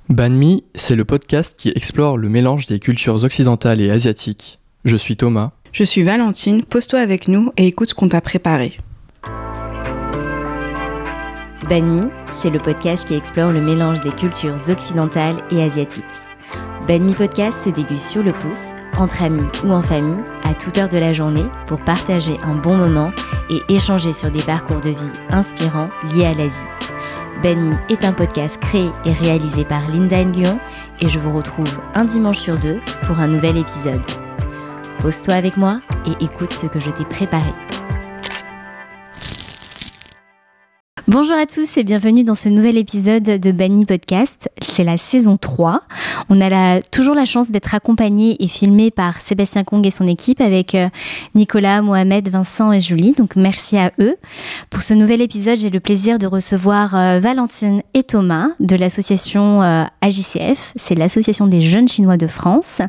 Banh c'est le podcast qui explore le mélange des cultures occidentales et asiatiques. Je suis Thomas. Je suis Valentine, pose-toi avec nous et écoute ce qu'on t'a préparé. Banh c'est le podcast qui explore le mélange des cultures occidentales et asiatiques. Banh podcast se déguste sur le pouce, entre amis ou en famille, à toute heure de la journée, pour partager un bon moment et échanger sur des parcours de vie inspirants liés à l'Asie. Banh est un podcast créé et réalisé par Linda Nguyen et je vous retrouve un dimanche sur deux pour un nouvel épisode. Pose-toi avec moi et écoute ce que je t'ai préparé. Bonjour à tous et bienvenue dans ce nouvel épisode de Banh Podcast. C'est la saison 3. On a toujours la chance d'être accompagné et filmé par Sébastien Kong et son équipe avec Nicolas, Mohamed, Vincent et Julie. Donc merci à eux. Pour ce nouvel épisode, j'ai le plaisir de recevoir Valentine et Thomas de l'association AJCF. C'est l'association des jeunes Chinois de France.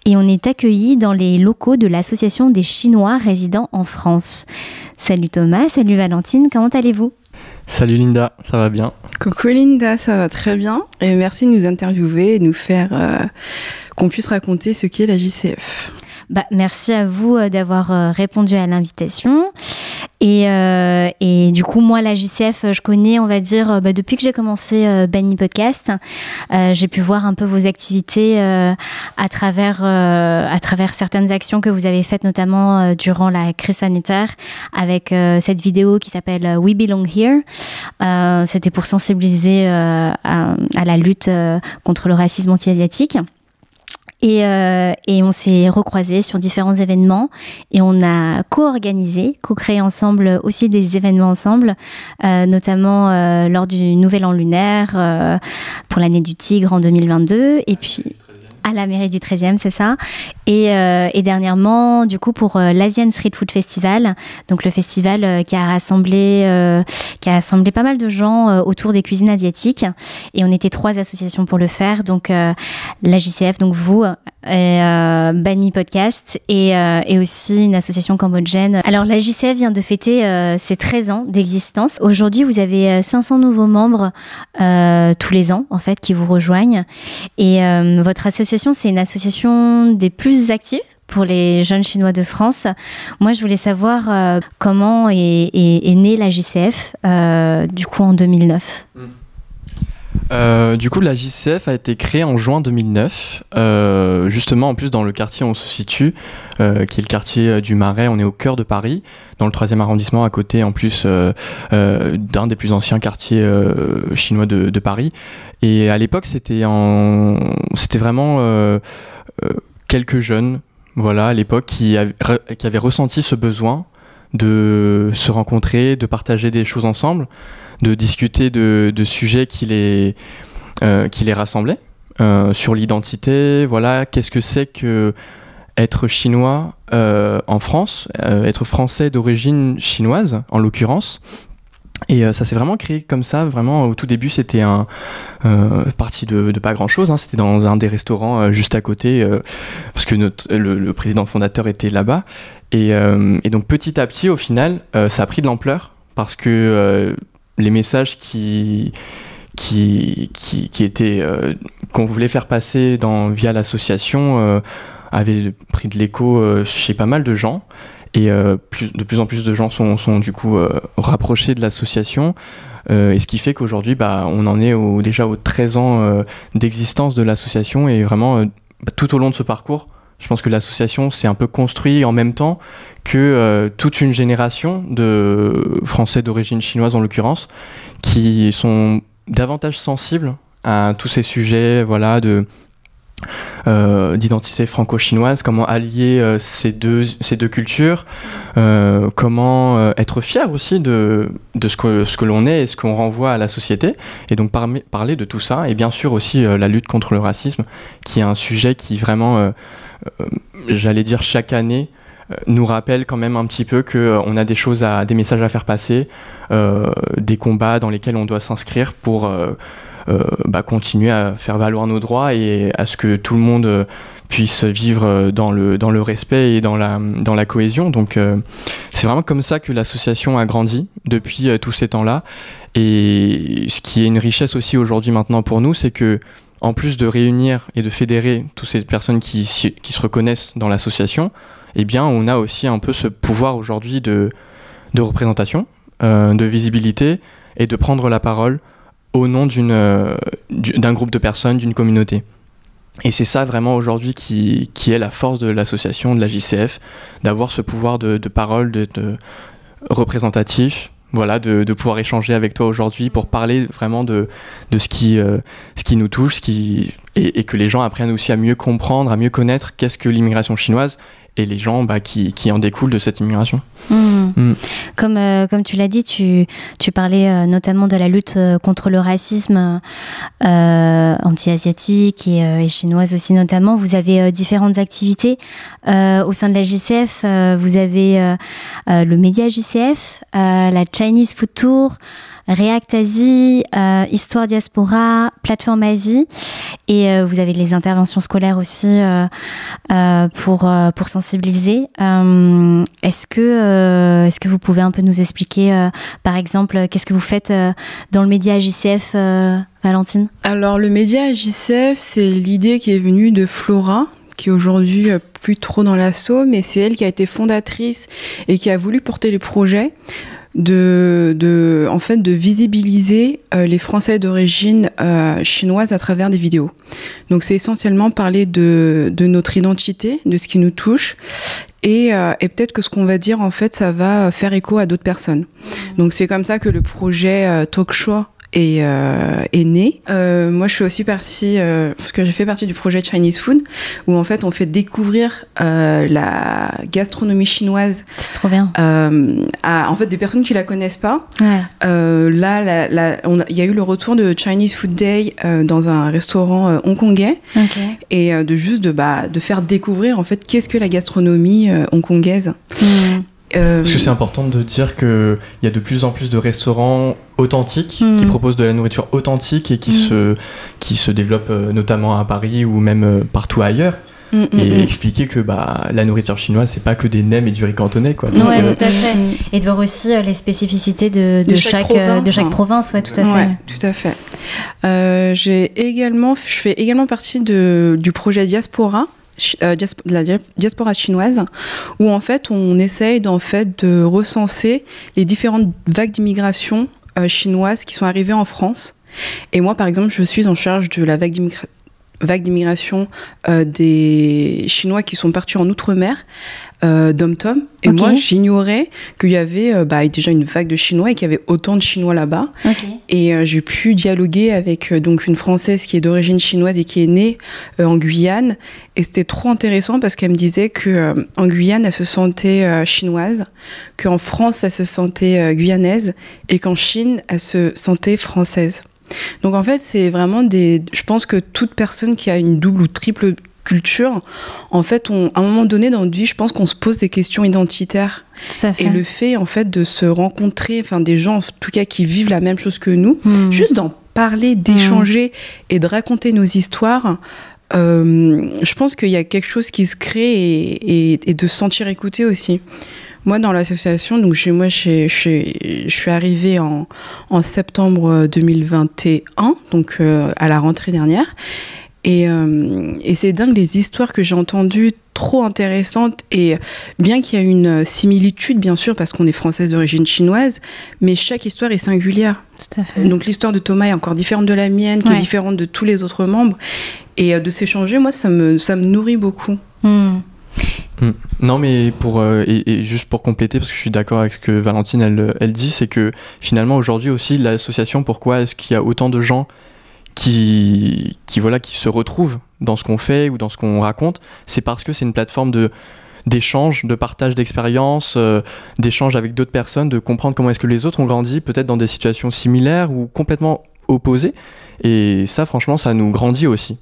Et on est accueillis dans les locaux de l'association des Chinois résidant en France. Salut Thomas, salut Valentine, comment allez-vous ? Salut Linda, ça va bien? Coucou Linda, ça va très bien et merci de nous interviewer et de nous faire qu'on puisse raconter ce qu'est la JCF. Merci à vous d'avoir répondu à l'invitation. Et du coup, moi, la JCF, je connais, on va dire, depuis que j'ai commencé Banh Podcast, j'ai pu voir un peu vos activités à travers certaines actions que vous avez faites, notamment durant la crise sanitaire, avec cette vidéo qui s'appelle We Belong Here. C'était pour sensibiliser à la lutte contre le racisme anti-asiatique. Et on s'est recroisés sur différents événements et on a co-créé ensemble aussi des événements ensemble, notamment lors du Nouvel An lunaire pour l'année du Tigre en 2022 et puis à la mairie du 13e, c'est ça. Et dernièrement, du coup, pour l'Asian Street Food Festival, donc le festival qui a rassemblé pas mal de gens autour des cuisines asiatiques. Et on était 3 associations pour le faire, donc la JCF, donc vous, Banh Podcast et aussi une association cambodgienne. Alors la JCF vient de fêter ses 13 ans d'existence. Aujourd'hui, vous avez 500 nouveaux membres tous les ans, en fait, qui vous rejoignent. Et votre association, c'est une association des plus actives pour les jeunes Chinois de France. Moi, je voulais savoir comment est née la JCF, du coup, en 2009. Du coup, la JCF a été créée en juin 2009, justement en plus dans le quartier où on se situe, qui est le quartier du Marais. On est au cœur de Paris, dans le 3e arrondissement, à côté en plus d'un des plus anciens quartiers chinois de Paris. Et à l'époque, c'était vraiment quelques jeunes, voilà, à l'époque, qui avaient ressenti ce besoin de se rencontrer, de partager des choses ensemble, de discuter de sujets qui les rassemblaient, sur l'identité, voilà, qu'est-ce que c'est que être chinois en France, être français d'origine chinoise en l'occurrence. Et ça s'est vraiment créé comme ça, vraiment au tout début c'était parti de pas grand chose, hein. C'était dans un des restaurants juste à côté, parce que le président fondateur était là-bas. Et donc petit à petit au final ça a pris de l'ampleur, parce que les messages qui étaient qu'on voulait faire passer via l'association avaient pris de l'écho chez pas mal de gens. Et de plus en plus de gens sont du coup rapprochés de l'association, et ce qui fait qu'aujourd'hui on en est déjà aux 13 ans d'existence de l'association, et vraiment tout au long de ce parcours, je pense que l'association s'est un peu construite en même temps que toute une génération de Français d'origine chinoise en l'occurrence, qui sont davantage sensibles à tous ces sujets, voilà, d'identité franco-chinoise, comment allier ces deux cultures, comment être fier aussi de ce que l'on est et ce qu'on renvoie à la société, et donc parler de tout ça, et bien sûr aussi la lutte contre le racisme, qui est un sujet qui vraiment, j'allais dire chaque année, nous rappelle quand même un petit peu qu'on a des messages à faire passer, des combats dans lesquels on doit s'inscrire pour continuer à faire valoir nos droits et à ce que tout le monde puisse vivre dans le respect et dans la cohésion. Donc c'est vraiment comme ça que l'association a grandi depuis tous ces temps-là. Et ce qui est une richesse aussi aujourd'hui maintenant pour nous, c'est que en plus de réunir et de fédérer toutes ces personnes qui se reconnaissent dans l'association, eh bien, on a aussi un peu ce pouvoir aujourd'hui de représentation, de visibilité et de prendre la parole au nom d'un groupe de personnes, d'une communauté. Et c'est ça vraiment aujourd'hui qui est la force de l'association, de la JCF, d'avoir ce pouvoir de parole, de représentatif, voilà, de pouvoir échanger avec toi aujourd'hui pour parler vraiment de ce qui nous touche, et que les gens apprennent aussi à mieux comprendre, à mieux connaître qu'est-ce que l'immigration chinoise et les gens qui en découlent de cette immigration. Comme tu l'as dit, tu parlais notamment de la lutte contre le racisme anti-asiatique et chinoise aussi notamment. Vous avez différentes activités au sein de la JCF. Vous avez le média JCF, la Chinese Food Tour, React Asie, Histoire Diaspora, Plateforme Asie, et vous avez les interventions scolaires aussi pour sensibiliser. Est-ce que vous pouvez un peu nous expliquer, par exemple, qu'est-ce que vous faites dans le média JCF, Valentine ? Alors le média JCF, c'est l'idée qui est venue de Flora, qui est aujourd'hui plus trop dans l'asso, mais c'est elle qui a été fondatrice et qui a voulu porter le projet en fait, de visibiliser les Français d'origine chinoise à travers des vidéos. Donc c'est essentiellement parler de notre identité, de ce qui nous touche, et peut-être que ce qu'on va dire, en fait, ça va faire écho à d'autres personnes. Donc c'est comme ça que le projet Talk Show est né. Moi, je fais aussi partie, parce que j'ai fait partie du projet Chinese Food, où en fait, on fait découvrir la gastronomie chinoise. C'est trop bien. À en fait des personnes qui la connaissent pas. Ouais. Là, il y a eu le retour de Chinese Food Day dans un restaurant hongkongais, et de faire découvrir en fait qu'est-ce que la gastronomie hongkongaise. Parce que c'est important de dire qu'il y a de plus en plus de restaurants authentiques qui proposent de la nourriture authentique et qui se développent notamment à Paris ou même partout ailleurs. Et expliquer que la nourriture chinoise, c'est pas que des nems et du riz cantonais, quoi. Ouais, tout à fait. Et de voir aussi les spécificités de chaque province. Ouais, tout à fait. Ouais, tout à fait. Je fais également partie du projet Diaspora. De la diaspora chinoise, où en fait on essaye de recenser les différentes vagues d'immigration chinoise qui sont arrivées en France. Et moi par exemple je suis en charge de la vague d'immigration des Chinois qui sont partis en Outre-mer, dom-tom. Et moi, j'ignorais qu'il y avait déjà une vague de Chinois et qu'il y avait autant de Chinois là-bas. Et j'ai pu dialoguer avec donc une Française qui est d'origine chinoise et qui est née en Guyane. Et c'était trop intéressant parce qu'elle me disait qu'en Guyane, elle se sentait chinoise, qu'en France, elle se sentait guyanaise, et qu'en Chine, elle se sentait française. Donc en fait, c'est vraiment je pense que toute personne qui a une double ou triple culture, en fait, à un moment donné dans notre vie, je pense qu'on se pose des questions identitaires. Tout à fait. Et le fait, en fait, de se rencontrer, enfin des gens, en tout cas, qui vivent la même chose que nous, juste d'en parler, d'échanger et de raconter nos histoires, je pense qu'il y a quelque chose qui se crée et de se sentir écouté aussi. Moi, dans l'association, donc je suis arrivée en septembre 2021, donc à la rentrée dernière. Et c'est dingue les histoires que j'ai entendues, trop intéressantes. Et bien qu'il y ait une similitude, bien sûr, parce qu'on est française d'origine chinoise, mais chaque histoire est singulière. Tout à fait. Donc l'histoire de Thomas est encore différente de la mienne, qui est différente de tous les autres membres. Et de s'échanger, moi, ça me nourrit beaucoup. Non, mais et juste pour compléter, parce que je suis d'accord avec ce que Valentine elle dit, c'est que finalement aujourd'hui aussi l'association, pourquoi est-ce qu'il y a autant de gens qui se retrouvent dans ce qu'on fait ou dans ce qu'on raconte, c'est parce que c'est une plateforme d'échange, de partage d'expériences, d'échange avec d'autres personnes, de comprendre comment est-ce que les autres ont grandi, peut-être dans des situations similaires ou complètement opposées. Et ça, franchement, ça nous grandit aussi.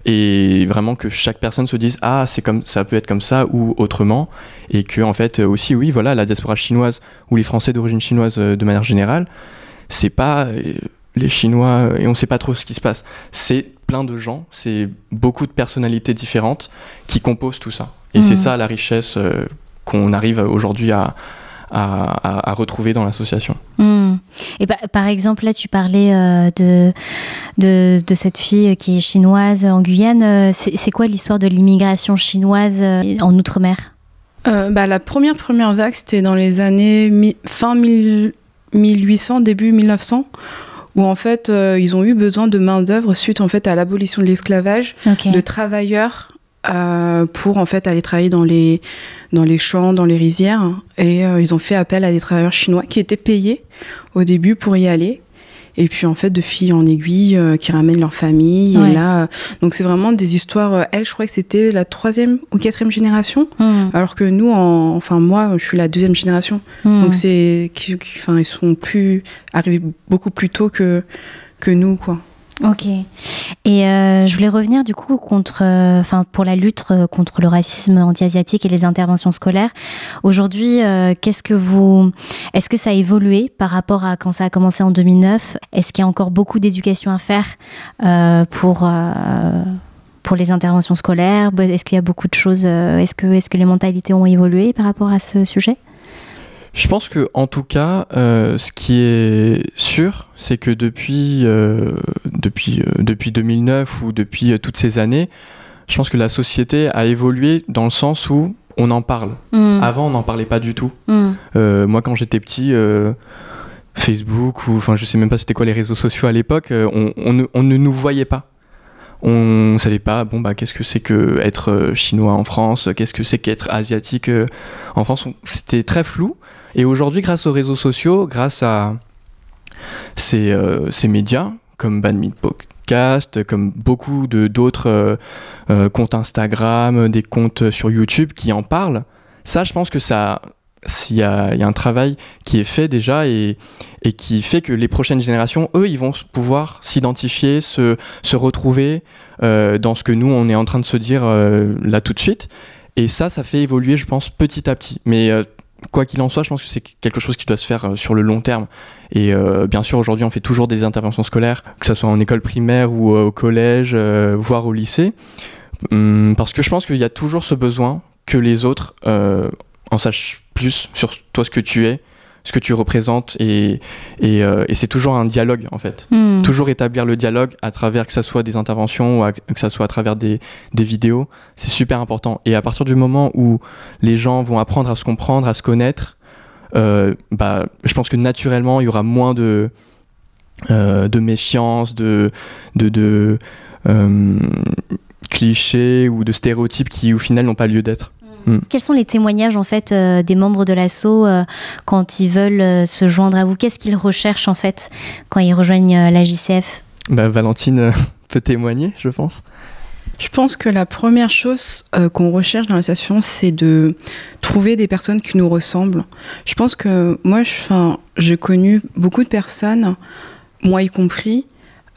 Et vraiment que chaque personne se dise ça peut être comme ça ou autrement, et que en fait aussi la diaspora chinoise ou les Français d'origine chinoise de manière générale, c'est pas les Chinois et on sait pas trop ce qui se passe, c'est plein de gens, c'est beaucoup de personnalités différentes qui composent tout ça, et c'est ça la richesse qu'on arrive aujourd'hui à à retrouver dans l'association. Et par exemple, là, tu parlais de cette fille qui est chinoise en Guyane. C'est quoi l'histoire de l'immigration chinoise en Outre-mer ? La première vague, c'était dans les années fin 1800, début 1900, où en fait, ils ont eu besoin de main-d'œuvre suite en fait, à l'abolition de l'esclavage, de travailleurs pour en fait aller travailler dans les champs, dans les rizières. Et ils ont fait appel à des travailleurs chinois qui étaient payés au début pour y aller. Et puis en fait, de fil en aiguille, qui ramènent leur famille. Ouais. Et là, donc c'est vraiment des histoires. Elle, je crois que c'était la 3e ou 4e génération, alors que nous, moi, je suis la 2e génération. Donc ils sont arrivés beaucoup plus tôt que nous, quoi. Ok. Et je voulais revenir du coup pour la lutte contre le racisme anti-asiatique et les interventions scolaires. Aujourd'hui, est-ce que ça a évolué par rapport à quand ça a commencé en 2009 ? Est-ce qu'il y a encore beaucoup d'éducation à faire pour les interventions scolaires ? Est-ce qu'il y a beaucoup de choses ? Est-ce que les mentalités ont évolué par rapport à ce sujet ? Je pense que, en tout cas, ce qui est sûr, c'est que depuis 2009 ou depuis toutes ces années, je pense que la société a évolué dans le sens où on en parle. Avant, on n'en parlait pas du tout. Moi, quand j'étais petit, Facebook je sais même pas c'était quoi les réseaux sociaux à l'époque, on ne nous voyait pas. On ne savait pas, qu'est-ce que c'est qu'être chinois en France, qu'est-ce que c'est qu'être asiatique en France. C'était très flou. Et aujourd'hui, grâce aux réseaux sociaux, grâce à ces médias, comme Banmi Podcast, comme beaucoup d'autres comptes Instagram, des comptes sur YouTube qui en parlent, ça, je pense que il y a un travail qui est fait déjà et qui fait que les prochaines générations, eux, ils vont pouvoir s'identifier, se retrouver dans ce que nous, on est en train de se dire là tout de suite. Et ça fait évoluer, je pense, petit à petit. Mais quoi qu'il en soit, je pense que c'est quelque chose qui doit se faire sur le long terme. Et bien sûr, aujourd'hui, on fait toujours des interventions scolaires, que ce soit en école primaire ou au collège, voire au lycée. Parce que je pense qu'il y a toujours ce besoin que les autres en sachent plus sur toi, ce que tu es, ce que tu représentes. Et c'est toujours un dialogue, en fait. Toujours établir le dialogue à travers que ça soit des interventions ou que ça soit à travers des vidéos. C'est super important. Et à partir du moment où les gens vont apprendre à se comprendre, à se connaître, je pense que naturellement, il y aura moins de méfiance, de clichés ou de stéréotypes qui, au final, n'ont pas lieu d'être. Quels sont les témoignages en fait des membres de l'asso quand ils veulent se joindre à vous ? Qu'est-ce qu'ils recherchent en fait quand ils rejoignent la JCF ? Valentine peut témoigner, je pense. Je pense que la première chose qu'on recherche dans l'association, c'est de trouver des personnes qui nous ressemblent. Je pense que moi, j'ai connu beaucoup de personnes, moi y compris,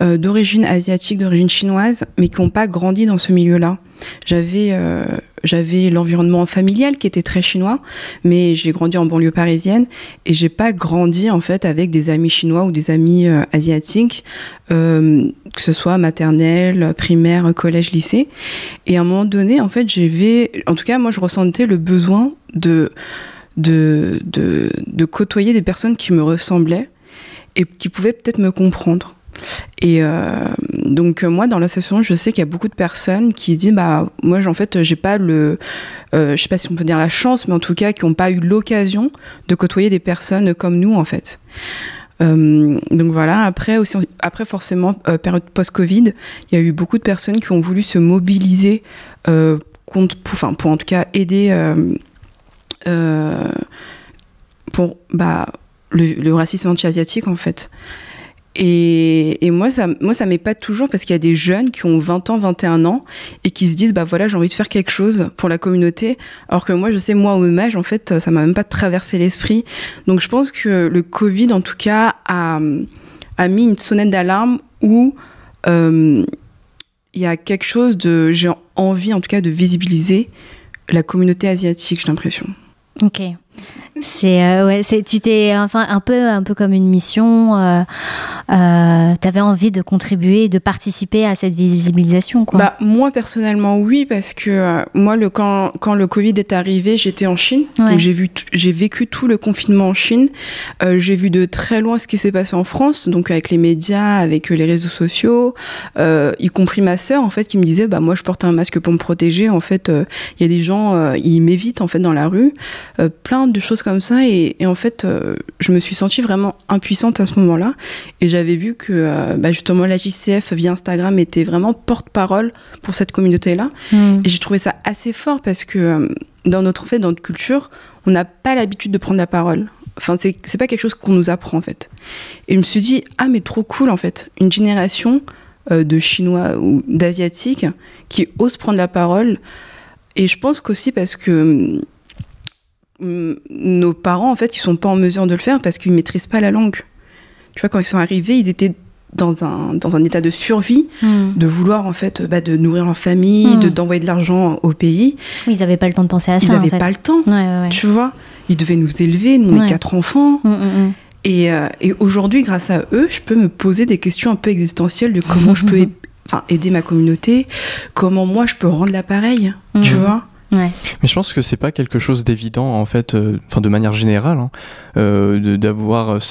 d'origine asiatique, d'origine chinoise, mais qui n'ont pas grandi dans ce milieu-là. J'avais l'environnement familial qui était très chinois, mais j'ai grandi en banlieue parisienne et j'ai pas grandi en fait avec des amis chinois ou des amis asiatiques, que ce soit maternelle, primaire, collège, lycée. Et à un moment donné, en fait, en tout cas, moi, je ressentais le besoin de côtoyer des personnes qui me ressemblaient et qui pouvaient peut-être me comprendre. Et donc moi dans l'association je sais qu'il y a beaucoup de personnes qui se disent moi en fait j'ai pas je sais pas si on peut dire la chance, mais en tout cas qui n'ont pas eu l'occasion de côtoyer des personnes comme nous en fait. Donc voilà, après forcément période post-Covid, il y a eu beaucoup de personnes qui ont voulu se mobiliser pour en tout cas aider pour le racisme anti-asiatique en fait. Et moi ça m'épate toujours parce qu'il y a des jeunes qui ont 20 ans, 21 ans et qui se disent j'ai envie de faire quelque chose pour la communauté, alors que moi je sais, moi au même âge en fait ça m'a même pas traversé l'esprit. Donc je pense que le Covid en tout cas a mis une sonnette d'alarme où il y a quelque chose j'ai envie en tout cas de visibiliser la communauté asiatique, j'ai l'impression. Ok. Tu t'es enfin un peu comme une mission. T'avais envie de contribuer, de participer à cette visibilisation, quoi. Bah, moi personnellement oui, parce que moi quand le Covid est arrivé, j'étais en Chine, donc j'ai vécu tout le confinement en Chine. J'ai vu de très loin ce qui s'est passé en France, donc avec les médias, avec les réseaux sociaux, y compris ma sœur en fait qui me disait bah moi je porte un masque pour me protéger. En fait, il y a des gens ils m'évitent en fait dans la rue, plein de choses comme ça et en fait je me suis sentie vraiment impuissante à ce moment-là et j'avais vu que justement la JCF via Instagram était vraiment porte-parole pour cette communauté-là et j'ai trouvé ça assez fort parce que dans notre culture on n'a pas l'habitude de prendre la parole. Enfin, c'est pas quelque chose qu'on nous apprend en fait. Et je me suis dit mais trop cool en fait, une génération de Chinois ou d'Asiatiques qui osent prendre la parole. Et je pense qu'aussi parce que nos parents en fait ils sont pas en mesure de le faire parce qu'ils maîtrisent pas la langue. Tu vois, quand ils sont arrivés, ils étaient dans un état de survie, de vouloir en fait de nourrir leur famille, d'envoyer de l'argent au pays. Oui, ils n'avaient pas le temps de penser à ça. Ils n'avaient pas le temps, tu vois. Ils devaient nous élever, nous on est 4 enfants. Et aujourd'hui, grâce à eux, je peux me poser des questions un peu existentielles de comment je peux aider ma communauté, comment moi je peux rendre l'appareil, tu vois. Ouais. Mais je pense que c'est pas quelque chose d'évident en fait, de manière générale, d'avoir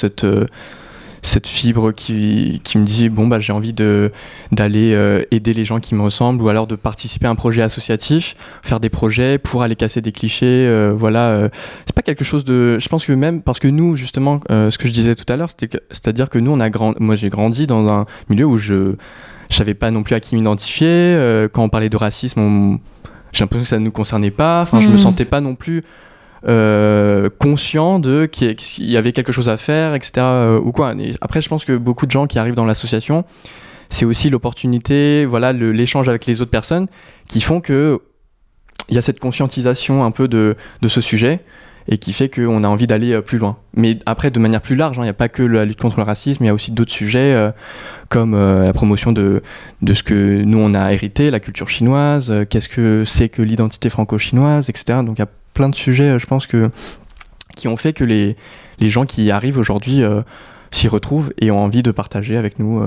cette fibre qui me dit j'ai envie d'aller aider les gens qui me ressemblent ou alors de participer à un projet associatif, faire des projets pour aller casser des clichés, c'est pas quelque chose de... Je pense que même parce que nous justement ce que je disais tout à l'heure c'est-à-dire que nous moi j'ai grandi dans un milieu où je savais pas non plus à qui m'identifier, quand on parlait de racisme j'ai l'impression que ça ne nous concernait pas, je me sentais pas non plus conscient qu'il y avait quelque chose à faire, etc. ou quoi. Et après, je pense que beaucoup de gens qui arrivent dans l'association, c'est aussi l'opportunité, l'échange avec les autres personnes qui font que il y a cette conscientisation un peu de ce sujet et qui fait qu'on a envie d'aller plus loin. Mais après, de manière plus large, il n'y a pas que la lutte contre le racisme, il y a aussi d'autres sujets comme la promotion de ce que nous on a hérité, la culture chinoise, qu'est-ce que c'est que l'identité franco-chinoise, etc. Donc il y a plein de sujets, je pense, qui ont fait que les gens qui arrivent aujourd'hui s'y retrouvent et ont envie de partager avec nous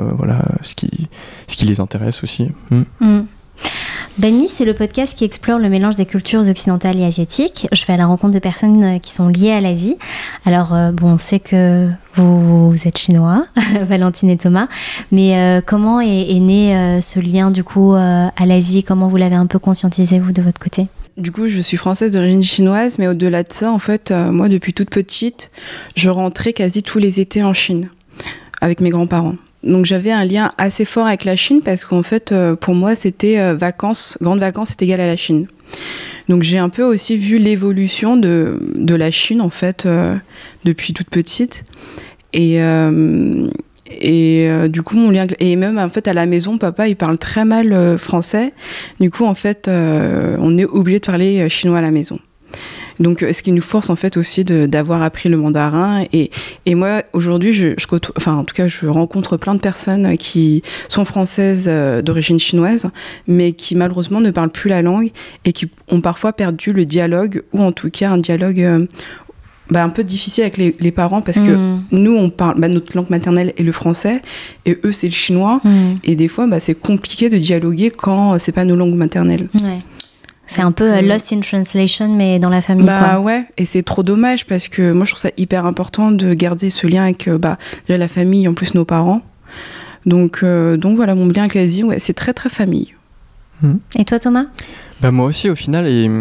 ce qui les intéresse aussi. Banni, c'est le podcast qui explore le mélange des cultures occidentales et asiatiques. Je vais à la rencontre de personnes qui sont liées à l'Asie. Alors, on sait que vous êtes chinois, Valentine et Thomas, mais comment est né ce lien du coup à l'Asie? Comment vous l'avez un peu conscientisé, vous, de votre côté? Du coup, je suis française d'origine chinoise, mais au-delà de ça, en fait, moi, depuis toute petite, je rentrais quasi tous les étés en Chine avec mes grands-parents. Donc j'avais un lien assez fort avec la Chine parce qu'en fait, pour moi, c'était grandes vacances, c'est égal à la Chine. Donc j'ai un peu aussi vu l'évolution de la Chine, en fait, depuis toute petite. Et du coup, mon lien... Et même, en fait, à la maison, papa, il parle très mal français. Du coup, en fait, on est obligé de parler chinois à la maison. Donc, ce qui nous force en fait aussi d'avoir appris le mandarin. Et moi, aujourd'hui, je rencontre plein de personnes qui sont françaises d'origine chinoise, mais qui malheureusement ne parlent plus la langue et qui ont parfois perdu le dialogue, ou en tout cas un dialogue un peu difficile avec les parents, parce que nous, on parle, notre langue maternelle est le français, et eux, c'est le chinois. Et des fois, c'est compliqué de dialoguer quand c'est pas nos langues maternelles. Ouais. C'est un peu lost in translation, mais dans la famille. Ouais, et c'est trop dommage parce que moi je trouve ça hyper important de garder ce lien avec déjà la famille, en plus nos parents. Donc voilà, mon lien avec l'Asie, c'est très très famille. Et toi, Thomas? Moi aussi, au final, et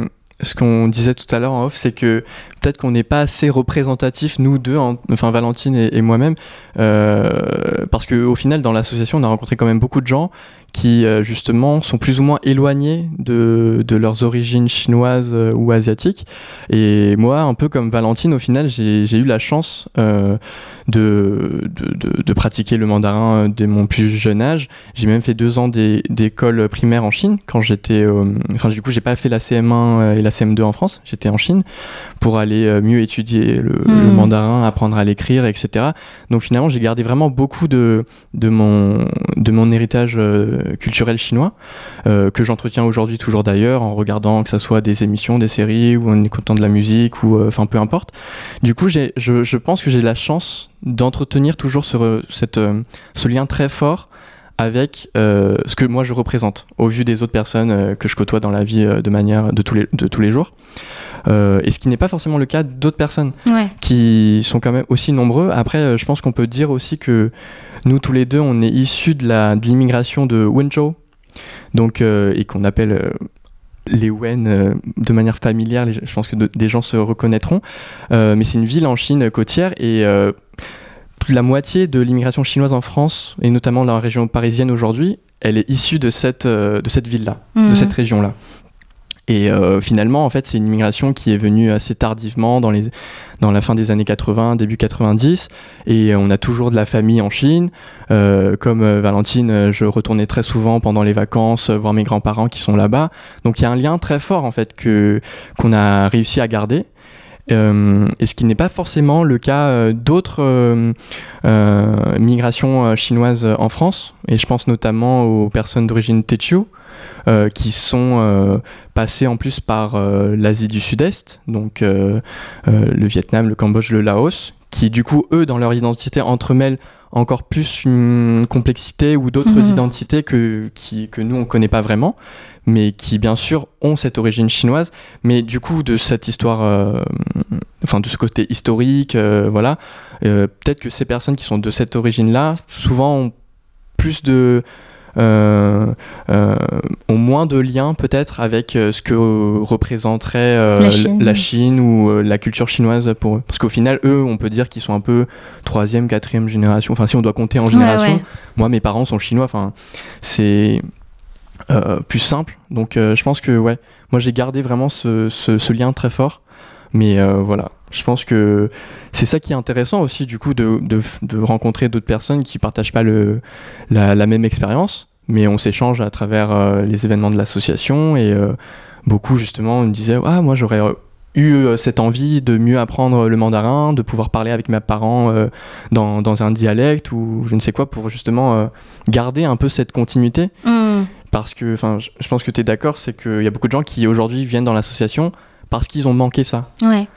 ce qu'on disait tout à l'heure en off, c'est que peut-être qu'on n'est pas assez représentatifs, nous deux, Valentine et moi-même, parce qu'au final, dans l'association, on a rencontré quand même beaucoup de gens qui justement sont plus ou moins éloignés de leurs origines chinoises ou asiatiques. Et moi, un peu comme Valentine, au final, j'ai eu la chance de pratiquer le mandarin dès mon plus jeune âge. J'ai même fait 2 ans d'école primaire en Chine quand j'étais... du coup, j'ai pas fait la CM1 et la CM2 en France. J'étais en Chine pour aller mieux étudier le mandarin, apprendre à l'écrire, etc. Donc finalement, j'ai gardé vraiment beaucoup de mon héritage culturel chinois, que j'entretiens aujourd'hui toujours d'ailleurs, en regardant que ce soit des émissions, des séries, ou en écoutant de la musique, ou enfin peu importe. Du coup, je pense que j'ai la chance d'entretenir toujours ce lien très fort avec ce que moi je représente, au vu des autres personnes que je côtoie dans la vie de tous les jours. Et ce qui n'est pas forcément le cas d'autres personnes qui sont quand même aussi nombreux. Après, je pense qu'on peut dire aussi que nous tous les deux, on est issus de l'immigration de Wenzhou, donc, et qu'on appelle les Wen de manière familière. Je pense que des gens se reconnaîtront. Mais c'est une ville en Chine côtière et plus de la moitié de l'immigration chinoise en France, et notamment dans la région parisienne aujourd'hui, elle est issue de cette ville-là, de cette région-là. Et finalement, en fait, c'est une immigration qui est venue assez tardivement dans la fin des années 80, début 90, et on a toujours de la famille en Chine. Comme Valentine, je retournais très souvent pendant les vacances voir mes grands-parents qui sont là-bas. Donc il y a un lien très fort en fait qu'on a réussi à garder. Et ce qui n'est pas forcément le cas d'autres migrations chinoises en France, et je pense notamment aux personnes d'origine Tétchou qui sont passées en plus par l'Asie du Sud-Est, donc le Vietnam, le Cambodge, le Laos, qui du coup eux dans leur identité entremêlent encore plus une complexité ou d'autres identités que nous on connaît pas vraiment, mais qui bien sûr ont cette origine chinoise, mais du coup de cette histoire, enfin de ce côté historique, voilà, peut-être que ces personnes qui sont de cette origine-là, souvent ont plus ont moins de liens peut-être avec ce que représenterait la Chine ou la culture chinoise pour eux. Parce qu'au final, eux, on peut dire qu'ils sont un peu 3e, 4e génération. Enfin, si on doit compter en génération. Ouais. Moi, mes parents sont chinois. Enfin, c'est plus simple. Donc, je pense que, ouais, moi, j'ai gardé vraiment ce lien très fort. Mais voilà, je pense que c'est ça qui est intéressant aussi du coup de rencontrer d'autres personnes qui partagent pas la même expérience, mais on s'échange à travers les événements de l'association et beaucoup justement on me disait moi j'aurais eu cette envie de mieux apprendre le mandarin, de pouvoir parler avec mes parents dans un dialecte ou je ne sais quoi pour justement garder un peu cette continuité. Parce que je pense que tu es d'accord, c'est qu'il y a beaucoup de gens qui aujourd'hui viennent dans l'association parce qu'ils ont manqué ça. Ouais.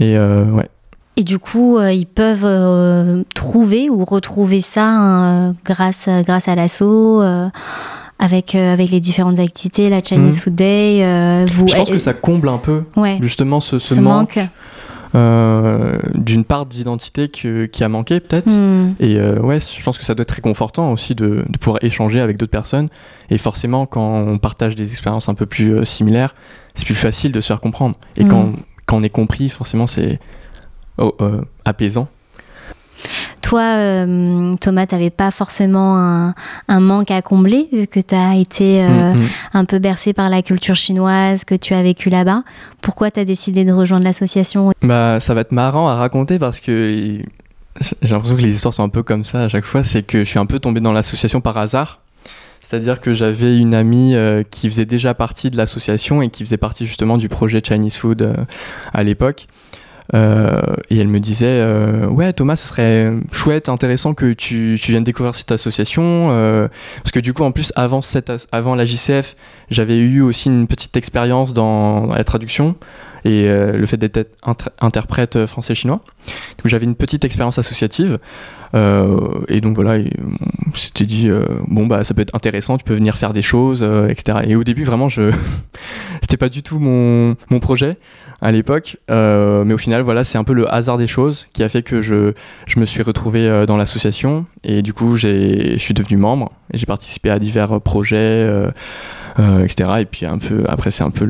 Et ouais. Et du coup, ils peuvent trouver ou retrouver ça grâce à l'asso, avec les différentes activités, la Chinese Food Day. Je pense que ça comble un peu justement ce manque d'une part d'identité qui a manqué peut-être. Et ouais, je pense que ça doit être réconfortant aussi de pouvoir échanger avec d'autres personnes. Et forcément, quand on partage des expériences un peu plus similaires, c'est plus facile de se faire comprendre. Et quand on est compris, forcément, c'est apaisant. Toi, Thomas, tu n'avais pas forcément un manque à combler, vu que tu as été un peu bercé par la culture chinoise, que tu as vécu là-bas. Pourquoi tu as décidé de rejoindre l'association ? Ça va être marrant à raconter parce que j'ai l'impression que les histoires sont un peu comme ça à chaque fois. C'est que je suis un peu tombé dans l'association par hasard. C'est-à-dire que j'avais une amie qui faisait déjà partie de l'association et qui faisait partie justement du projet Chinese Food à l'époque. Et elle me disait ouais Thomas, ce serait chouette, intéressant que tu viennes découvrir cette association parce que du coup en plus avant la JCF j'avais eu aussi une petite expérience dans la traduction et le fait d'être interprète français-chinois, donc j'avais une petite expérience associative et donc voilà, on s'était dit ça peut être intéressant, tu peux venir faire des choses, etc. Et au début vraiment c'était pas du tout mon projet à l'époque, mais au final voilà, c'est un peu le hasard des choses qui a fait que je me suis retrouvé dans l'association et du coup je suis devenu membre et j'ai participé à divers projets, etc. Et puis un peu après c'est un peu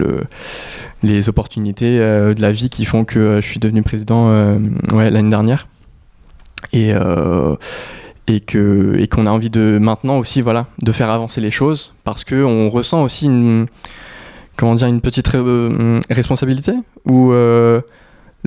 les opportunités de la vie qui font que je suis devenu président l'année dernière et qu'on a envie de maintenant aussi de faire avancer les choses parce que on ressent aussi une petite responsabilité où le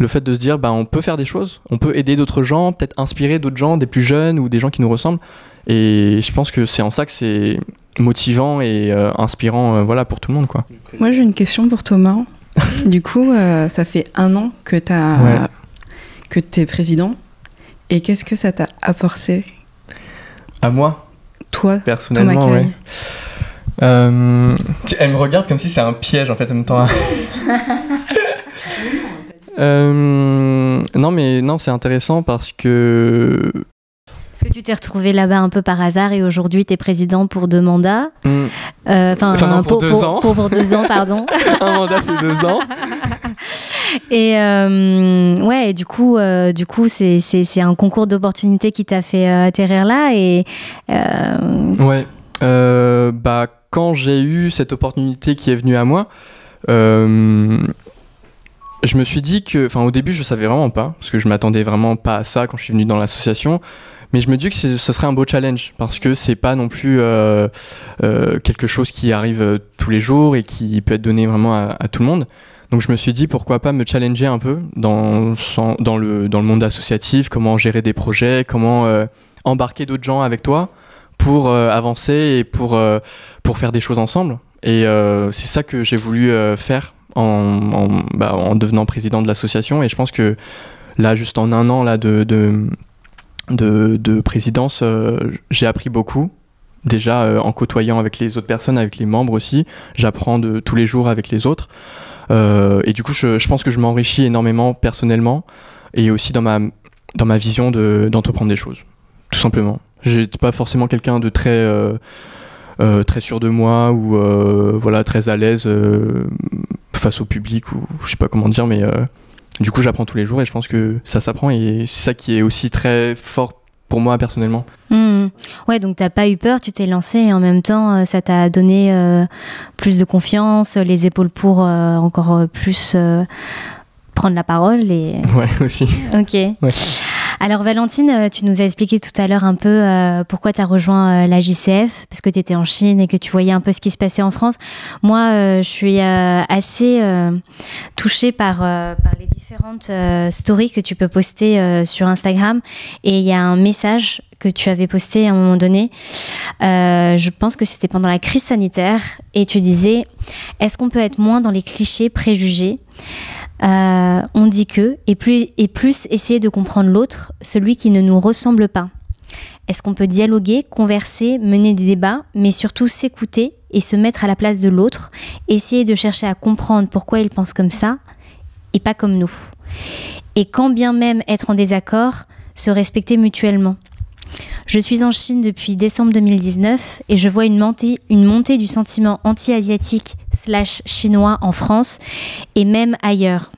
fait de se dire on peut faire des choses, on peut aider d'autres gens, peut-être inspirer d'autres gens, des plus jeunes ou des gens qui nous ressemblent, et je pense que c'est en ça que c'est motivant et inspirant pour tout le monde quoi. Moi j'ai une question pour Thomas. Du coup ça fait 1 an que t'es président, et qu'est-ce que ça t'a apporté ? À moi ? toi, ton personnellement, accueil? Elle me regarde comme si c'est un piège en fait en même temps. Non mais non, c'est intéressant parce que Est-ce que tu t'es retrouvé là-bas un peu par hasard et aujourd'hui tu es président pour 2 mandats? Non, pour 2 ans. Pour 2 ans, pardon. Un mandat, c'est 2 ans. Et ouais, et du coup c'est un concours d'opportunités qui t'a fait atterrir là. Et Ouais. Bah, quand j'ai eu cette opportunité qui est venue à moi, je me suis dit que, enfin, au début, je savais vraiment pas, parce que je m'attendais vraiment pas à ça quand je suis venu dans l'association. Mais je me dis que ce serait un beau challenge, parce que c'est pas non plus quelque chose qui arrive tous les jours et qui peut être donné vraiment à tout le monde. Donc je me suis dit pourquoi pas me challenger un peu dans le monde associatif, comment gérer des projets, comment embarquer d'autres gens avec toi pour avancer et pour faire des choses ensemble. Et c'est ça que j'ai voulu faire en devenant président de l'association. Et je pense que là, juste en 1 an là, de présidence, j'ai appris beaucoup. Déjà en côtoyant avec les autres personnes, avec les membres aussi, j'apprends de tous les jours avec les autres. Et du coup, je pense que je m'enrichis énormément personnellement et aussi dans ma vision d'entreprendre des choses, tout simplement. J'étais pas forcément quelqu'un de très sûr de moi ou voilà, très à l'aise face au public ou je sais pas comment dire, mais du coup, j'apprends tous les jours et je pense que ça s'apprend et c'est ça qui est aussi très fort pour moi personnellement. Ouais, donc t'as pas eu peur, tu t'es lancé et en même temps ça t'a donné plus de confiance, les épaules pour encore plus prendre la parole et... Ouais, aussi. Ok. Ouais. Alors Valentine, tu nous as expliqué tout à l'heure un peu pourquoi tu as rejoint la JCF, parce que tu étais en Chine et que tu voyais un peu ce qui se passait en France. Moi, je suis assez touchée par les différentes stories que tu peux poster sur Instagram. Et il y a un message que tu avais posté à un moment donné. Je pense que c'était pendant la crise sanitaire. Et tu disais, est-ce qu'on peut être moins dans les clichés préjugés ? On dit que, et plus essayer de comprendre l'autre, celui qui ne nous ressemble pas. Est-ce qu'on peut dialoguer, converser, mener des débats, mais surtout s'écouter et se mettre à la place de l'autre, essayer de chercher à comprendre pourquoi il pense comme ça et pas comme nous. Et quand bien même être en désaccord, se respecter mutuellement. Je suis en Chine depuis décembre 2019 et je vois une montée du sentiment anti-asiatique / chinois en France et même ailleurs.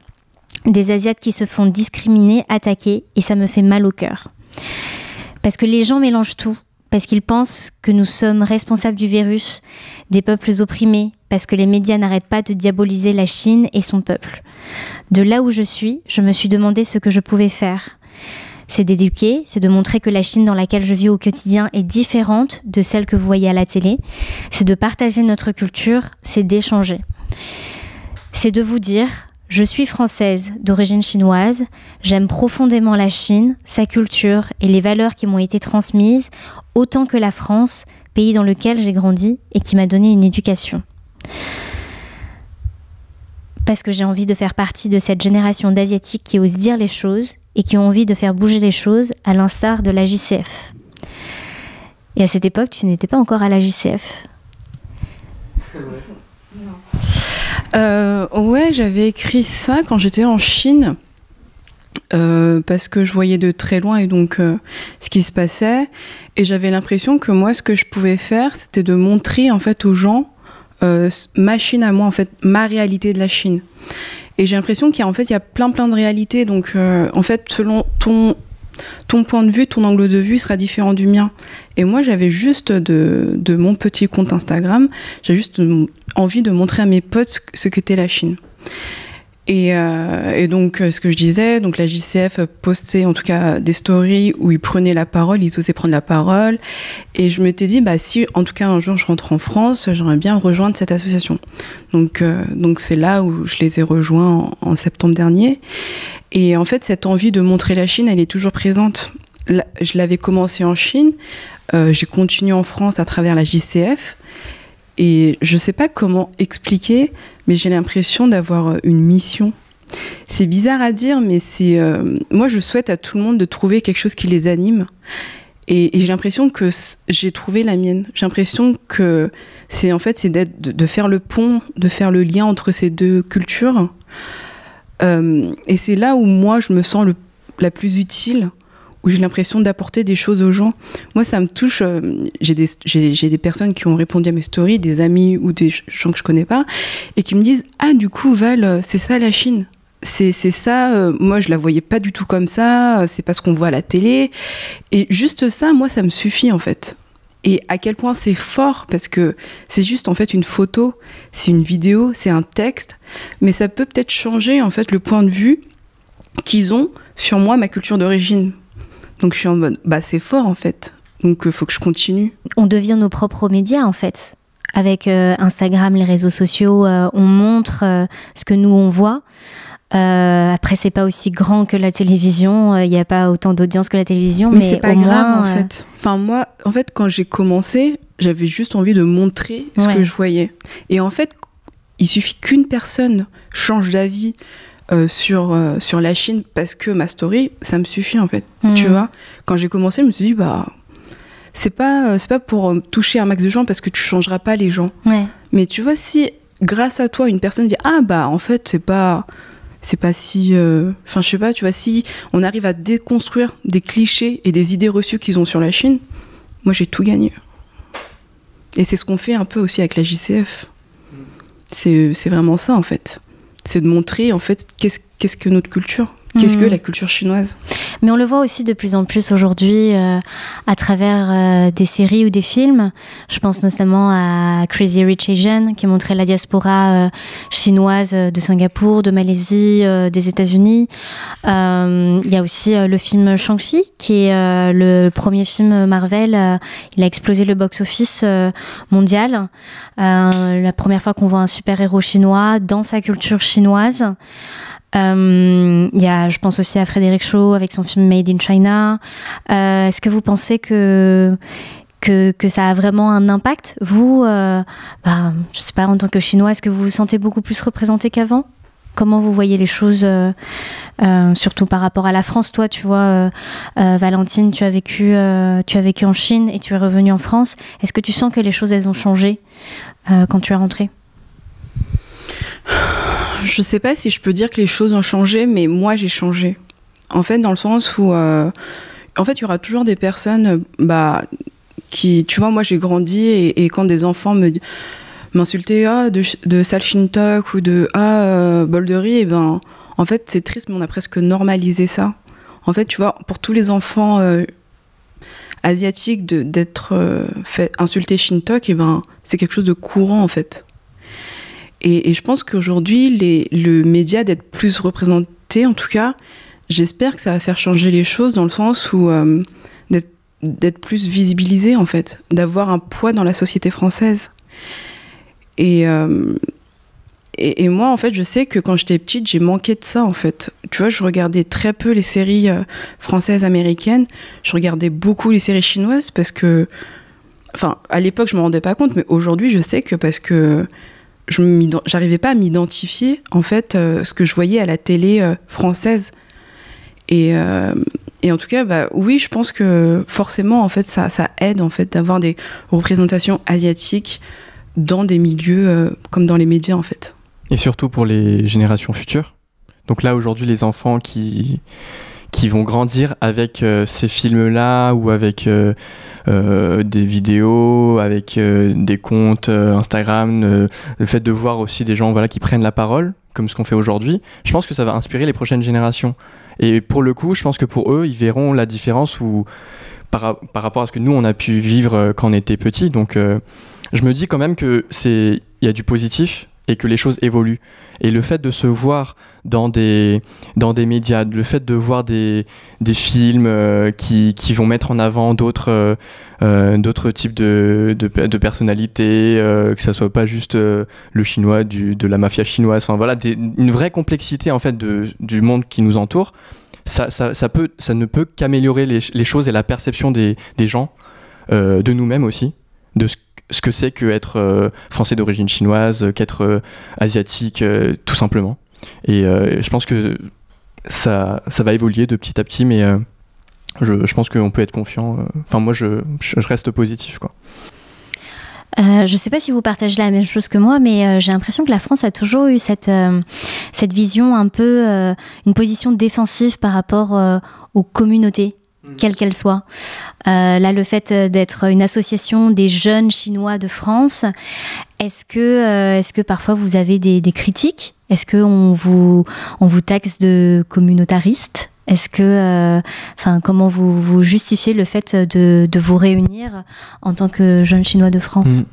Des Asiates qui se font discriminer, attaquer et ça me fait mal au cœur. Parce que les gens mélangent tout, parce qu'ils pensent que nous sommes responsables du virus, des peuples opprimés, parce que les médias n'arrêtent pas de diaboliser la Chine et son peuple. De là où je suis, je me suis demandé ce que je pouvais faire. C'est d'éduquer, c'est de montrer que la Chine dans laquelle je vis au quotidien est différente de celle que vous voyez à la télé. C'est de partager notre culture, c'est d'échanger. C'est de vous dire, je suis française d'origine chinoise, j'aime profondément la Chine, sa culture et les valeurs qui m'ont été transmises, autant que la France, pays dans lequel j'ai grandi et qui m'a donné une éducation. Parce que j'ai envie de faire partie de cette génération d'Asiatiques qui osent dire les choses et qui ont envie de faire bouger les choses à l'instar de la JCF. Et à cette époque, tu n'étais pas encore à la JCF. Ouais, j'avais écrit ça quand j'étais en Chine parce que je voyais de très loin et donc ce qui se passait et j'avais l'impression que moi, ce que je pouvais faire, c'était de montrer en fait aux gens ma Chine à moi, en fait, ma réalité de la Chine. Et j'ai l'impression qu'il y a plein de réalités. Donc, en fait, selon ton point de vue, ton angle de vue sera différent du mien. Et moi, j'avais juste de mon petit compte Instagram, j'avais juste envie de montrer à mes potes ce qu'était la Chine. Et donc, ce que je disais, donc la JCF postait en tout cas des stories où ils prenaient la parole, ils osaient prendre la parole. Et je m'étais dit, si en tout cas un jour je rentre en France, j'aimerais bien rejoindre cette association. Donc c'est là où je les ai rejoints en septembre dernier. Et en fait, cette envie de montrer la Chine, elle est toujours présente. Je l'avais commencé en Chine, j'ai continué en France à travers la JCF. Et je ne sais pas comment expliquer, mais j'ai l'impression d'avoir une mission. C'est bizarre à dire, mais moi je souhaite à tout le monde de trouver quelque chose qui les anime. Et j'ai l'impression que j'ai trouvé la mienne. J'ai l'impression que c'est de faire le pont, de faire le lien entre ces deux cultures. Et c'est là où moi, je me sens la plus utile, où j'ai l'impression d'apporter des choses aux gens. Moi, ça me touche. J'ai des personnes qui ont répondu à mes stories, des amis ou des gens que je connais pas, et qui me disent « Ah, du coup, Val, c'est ça la Chine ?» C'est ça, moi je la voyais pas du tout comme ça, c'est pas ce qu'on voit à la télé. Et juste ça, moi ça me suffit en fait. Et à quel point c'est fort, parce que c'est juste en fait une photo, c'est une vidéo, c'est un texte, mais ça peut peut-être changer en fait le point de vue qu'ils ont sur moi, ma culture d'origine. Donc je suis en mode, bah c'est fort en fait, donc faut que je continue. On devient nos propres médias en fait. Avec Instagram, les réseaux sociaux, on montre ce que nous on voit. Après, c'est pas aussi grand que la télévision. Il n'y a pas autant d'audience que la télévision, mais c'est pas au grave moins, en fait. Enfin moi, en fait, quand j'ai commencé, j'avais juste envie de montrer ce que je voyais. Et en fait, il suffit qu'une personne change d'avis sur la Chine parce que ma story, ça me suffit en fait. Tu vois, quand j'ai commencé, je me suis dit c'est pas pour toucher un max de gens parce que tu changeras pas les gens. Ouais. Mais tu vois, si grâce à toi, une personne dit en fait, c'est pas si... Enfin, je sais pas, tu vois, si on arrive à déconstruire des clichés et des idées reçues qu'ils ont sur la Chine, moi, j'ai tout gagné. Et c'est ce qu'on fait un peu aussi avec la JCF. C'est vraiment ça, en fait. C'est de montrer, en fait, qu'est-ce que notre culture ? Qu'est-ce que la culture chinoise ? Mais on le voit aussi de plus en plus aujourd'hui à travers des séries ou des films. Je pense notamment à Crazy Rich Asians, qui montrait la diaspora chinoise de Singapour, de Malaisie, des États-Unis. Il y a aussi le film Shang-Chi, qui est le premier film Marvel. Il a explosé le box-office mondial. La première fois qu'on voit un super-héros chinois dans sa culture chinoise. Il y a, je pense aussi à Frédéric Shaw avec son film Made in China. Est-ce que vous pensez que ça a vraiment un impact ? Vous, je sais pas, en tant que Chinois, est-ce que vous vous sentez beaucoup plus représenté qu'avant ? Comment vous voyez les choses, surtout par rapport à la France ? Toi, tu vois, Valentine, tu as vécu en Chine et tu es revenue en France. Est-ce que tu sens que les choses, elles ont changé quand tu es rentrée ? Je sais pas si je peux dire que les choses ont changé, mais moi j'ai changé. En fait, dans le sens où, en fait, il y aura toujours des personnes, qui, tu vois, moi j'ai grandi et quand des enfants m'insultaient de sale shintok ou de bol de riz, et en fait c'est triste, mais on a presque normalisé ça. En fait, tu vois, pour tous les enfants asiatiques d'être fait insulter shintok, c'est quelque chose de courant en fait. Et je pense qu'aujourd'hui, le média d'être plus représenté, en tout cas, j'espère que ça va faire changer les choses dans le sens où d'être plus visibilisé, en fait, d'avoir un poids dans la société française. Et moi, en fait, je sais que quand j'étais petite, j'ai manqué de ça, en fait. Tu vois, je regardais très peu les séries françaises, américaines. Je regardais beaucoup les séries chinoises parce que... Enfin, à l'époque, je ne me rendais pas compte, mais aujourd'hui, je sais que parce que... j'arrivais pas à m'identifier en fait ce que je voyais à la télé française et en tout cas oui, je pense que forcément en fait ça aide en fait d'avoir des représentations asiatiques dans des milieux comme dans les médias en fait, et surtout pour les générations futures. Donc là aujourd'hui, les enfants qui vont grandir avec ces films-là ou avec des vidéos, avec des comptes Instagram, le fait de voir aussi des gens qui prennent la parole, comme ce qu'on fait aujourd'hui, je pense que ça va inspirer les prochaines générations. Et pour le coup, je pense que pour eux, ils verront la différence par rapport à ce que nous, on a pu vivre quand on était petits. Donc je me dis quand même qu'il y a du positif et que les choses évoluent. Et le fait de se voir dans des médias, le fait de voir des films qui vont mettre en avant d'autres types de personnalités, que ça soit pas juste le chinois de la mafia chinoise, enfin voilà, une vraie complexité en fait du monde qui nous entoure, ça ne peut qu'améliorer les choses et la perception des gens, de nous-mêmes aussi, de ce que c'est qu'être français d'origine chinoise, qu'être asiatique, tout simplement. Et je pense que ça va évoluer de petit à petit, mais je pense qu'on peut être confiant. Enfin, moi, je reste positif, quoi. Je ne sais pas si vous partagez la même chose que moi, mais j'ai l'impression que la France a toujours eu cette vision un peu, une position défensive par rapport aux communautés, quelles qu'elles soient. Là, le fait d'être une association des jeunes Chinois de France, est-ce que parfois vous avez des critiques ? Est-ce qu'on vous taxe de communautariste ? Est-ce que, comment vous justifiez le fait de vous réunir en tant que jeunes Chinois de France ?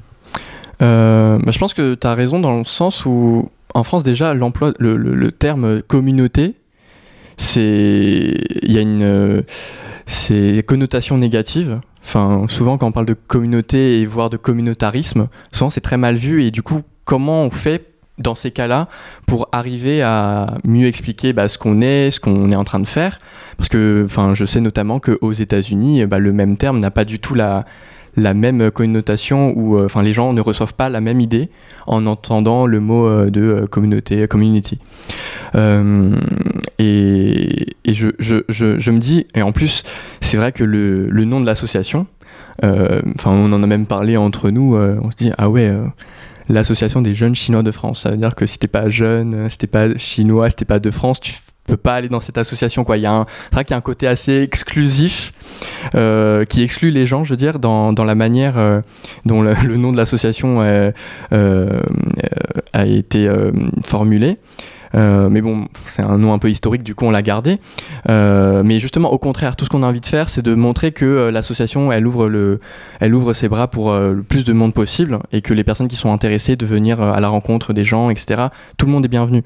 Je pense que tu as raison dans le sens où, en France, déjà, l'emploi, le terme communauté, il y a c'est connotation négative. Enfin, souvent, quand on parle de communauté et voire de communautarisme, souvent c'est très mal vu. Et du coup, comment on fait dans ces cas-là pour arriver à mieux expliquer ce qu'on est en train de faire? Parce que je sais notamment qu'aux États-Unis, le même terme n'a pas du tout la même connotation, où les gens ne reçoivent pas la même idée en entendant le mot de communauté, community. Et je me dis, et en plus c'est vrai que le nom de l'association, on en a même parlé entre nous, on se dit ah ouais, l'association des jeunes Chinois de France, ça veut dire que si t'es pas jeune, si t'es pas chinois, si t'es pas de France, tu peux pas aller dans cette association, quoi. C'est vrai qu'il y a un côté assez exclusif qui exclut les gens, je veux dire, dans la manière dont le nom de l'association a été formulé. Mais bon, c'est un nom un peu historique, du coup on l'a gardé. Mais justement, au contraire, tout ce qu'on a envie de faire, c'est de montrer que l'association, elle ouvre ses bras pour le plus de monde possible, et que les personnes qui sont intéressées de venir à la rencontre des gens, etc., tout le monde est bienvenu.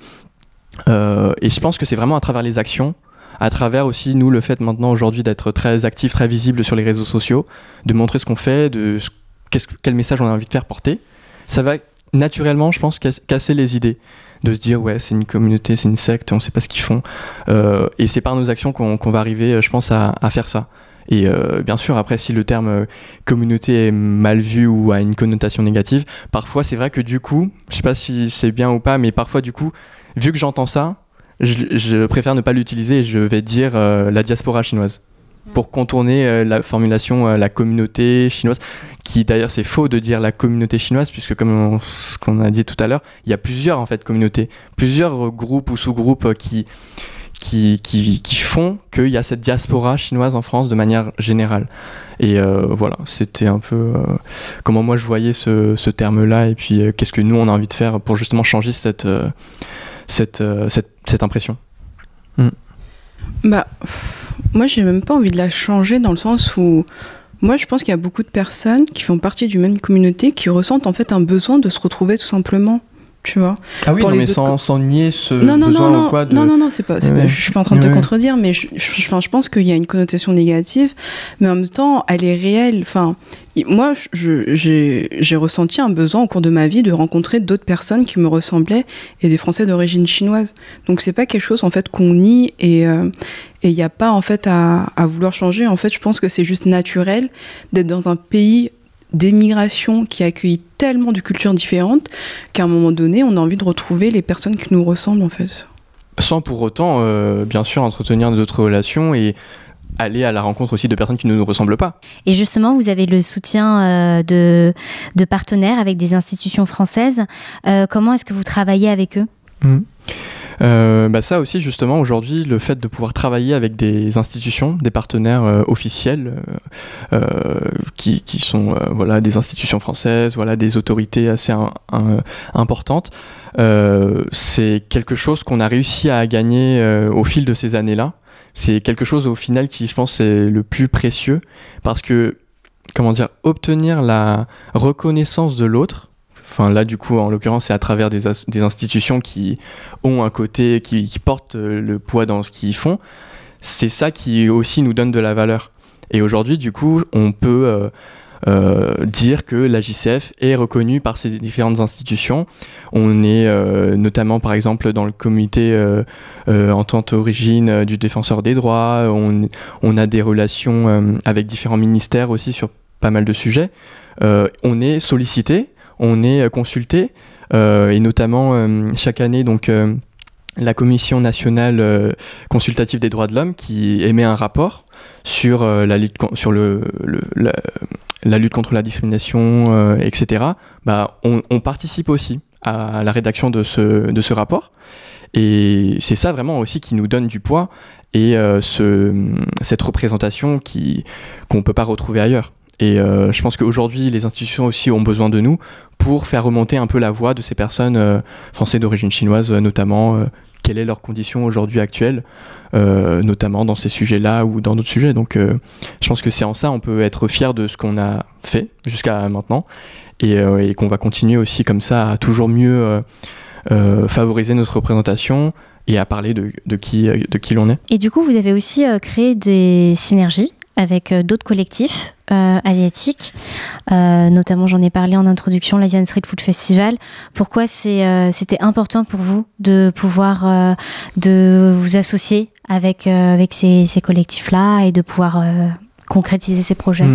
Et je pense que c'est vraiment à travers les actions, à travers aussi, nous, le fait maintenant aujourd'hui d'être très actifs, très visibles sur les réseaux sociaux, de montrer ce qu'on fait, quel message on a envie de faire porter. Ça va naturellement, je pense, casser les idées. De se dire, ouais, c'est une communauté, c'est une secte, on sait pas ce qu'ils font. Et c'est par nos actions qu'on va arriver, je pense, à faire ça. Et bien sûr, après, si le terme communauté est mal vu ou a une connotation négative, parfois, c'est vrai que du coup, je sais pas si c'est bien ou pas, mais parfois, du coup, vu que j'entends ça, je préfère ne pas l'utiliser et je vais dire la diaspora chinoise. Pour contourner la formulation la communauté chinoise, qui d'ailleurs c'est faux de dire la communauté chinoise, puisque comme ce qu'on a dit tout à l'heure, il y a plusieurs en fait communautés, plusieurs groupes ou sous-groupes qui font qu'il y a cette diaspora chinoise en France de manière générale. Et voilà, c'était un peu comment moi je voyais ce terme-là, et puis qu'est-ce que nous on a envie de faire pour justement changer cette impression. Moi, j'ai même pas envie de la changer, dans le sens où moi, je pense qu'il y a beaucoup de personnes qui font partie d'une même communauté qui ressentent en fait un besoin de se retrouver tout simplement, tu vois. Ah oui, non, mais sans nier ce besoin ou quoi de... Non, c'est pas, je suis pas en train de te contredire, mais je pense qu'il y a une connotation négative, mais en même temps, elle est réelle. Moi, j'ai ressenti un besoin au cours de ma vie de rencontrer d'autres personnes qui me ressemblaient et des Français d'origine chinoise. Donc c'est pas quelque chose en fait qu'on nie, et il n'y a pas en fait à vouloir changer. En fait, je pense que c'est juste naturel d'être dans un pays d'émigration qui accueille tellement de cultures différentes qu'à un moment donné, on a envie de retrouver les personnes qui nous ressemblent en fait. Sans pour autant, bien sûr, entretenir d'autres relations et aller à la rencontre aussi de personnes qui ne nous ressemblent pas. Et justement, vous avez le soutien de partenaires avec des institutions françaises. Comment est-ce que vous travaillez avec eux ? Ça aussi, justement, aujourd'hui, le fait de pouvoir travailler avec des institutions, des partenaires officiels qui sont des institutions françaises, des autorités assez importantes, c'est quelque chose qu'on a réussi à gagner au fil de ces années-là. C'est quelque chose au final qui, je pense, est le plus précieux, parce que, obtenir la reconnaissance de l'autre, là, du coup, en l'occurrence, c'est à travers des institutions qui ont un côté, qui portent le poids dans ce qu'ils font. C'est ça qui aussi nous donne de la valeur. Et aujourd'hui, du coup, on peut dire que la JCF est reconnue par ces différentes institutions. On est notamment, par exemple, dans le comité entente origine du défenseur des droits. On a des relations avec différents ministères aussi sur pas mal de sujets. On est sollicité. On est consulté, et notamment chaque année, donc la Commission nationale consultative des droits de l'homme qui émet un rapport sur la lutte contre la discrimination, etc. On participe aussi à la rédaction de ce rapport. Et c'est ça vraiment aussi qui nous donne du poids et cette représentation qu'on ne peut pas retrouver ailleurs. Et je pense qu'aujourd'hui, les institutions aussi ont besoin de nous pour faire remonter un peu la voix de ces personnes françaises d'origine chinoise, notamment quelles sont leurs conditions aujourd'hui actuelles, notamment dans ces sujets-là ou dans d'autres sujets. Donc je pense que c'est en ça on peut être fier de ce qu'on a fait jusqu'à maintenant et qu'on va continuer aussi comme ça à toujours mieux favoriser notre représentation et à parler de qui l'on est. Et du coup, vous avez aussi créé des synergies avec d'autres collectifs asiatiques, notamment j'en ai parlé en introduction, l'Asian Street Food Festival. Pourquoi c'était important pour vous de pouvoir de vous associer avec ces collectifs-là et de pouvoir concrétiser ces projets?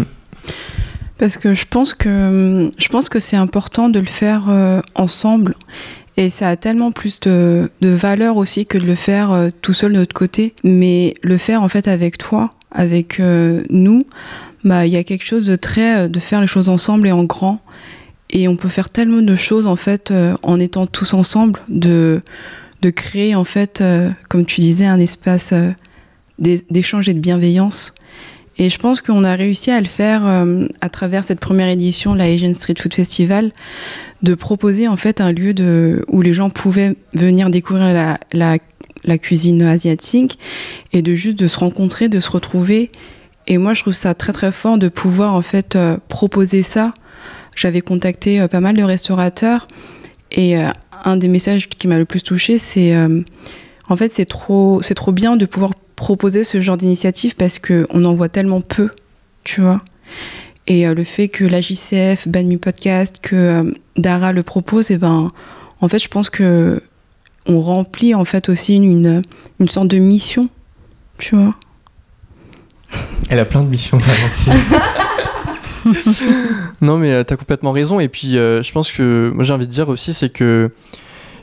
Parce que je pense que c'est important de le faire ensemble. Et ça a tellement plus de valeur aussi que de le faire tout seul de notre côté. Mais le faire en fait avec toi, avec nous, il y a quelque chose de faire les choses ensemble et en grand. Et on peut faire tellement de choses en fait en étant tous ensemble, de créer en fait, comme tu disais, un espace d'échange et de bienveillance. Et je pense qu'on a réussi à le faire à travers cette première édition de la Asian Street Food Festival, de proposer en fait un lieu où les gens pouvaient venir découvrir la cuisine asiatique et de se rencontrer, de se retrouver. Et moi, je trouve ça très très fort de pouvoir en fait proposer ça. J'avais contacté pas mal de restaurateurs et un des messages qui m'a le plus touchée, c'est en fait c'est trop bien de pouvoir proposer ce genre d'initiative parce qu'on en voit tellement peu, tu vois. Et le fait que la JCF, Banh Mi Podcast, que Dara le propose, en fait, je pense que on remplit en fait aussi une sorte de mission, tu vois. Elle a plein de missions, Valentine. Non, mais t'as complètement raison. Et puis, je pense que moi, j'ai envie de dire aussi, c'est que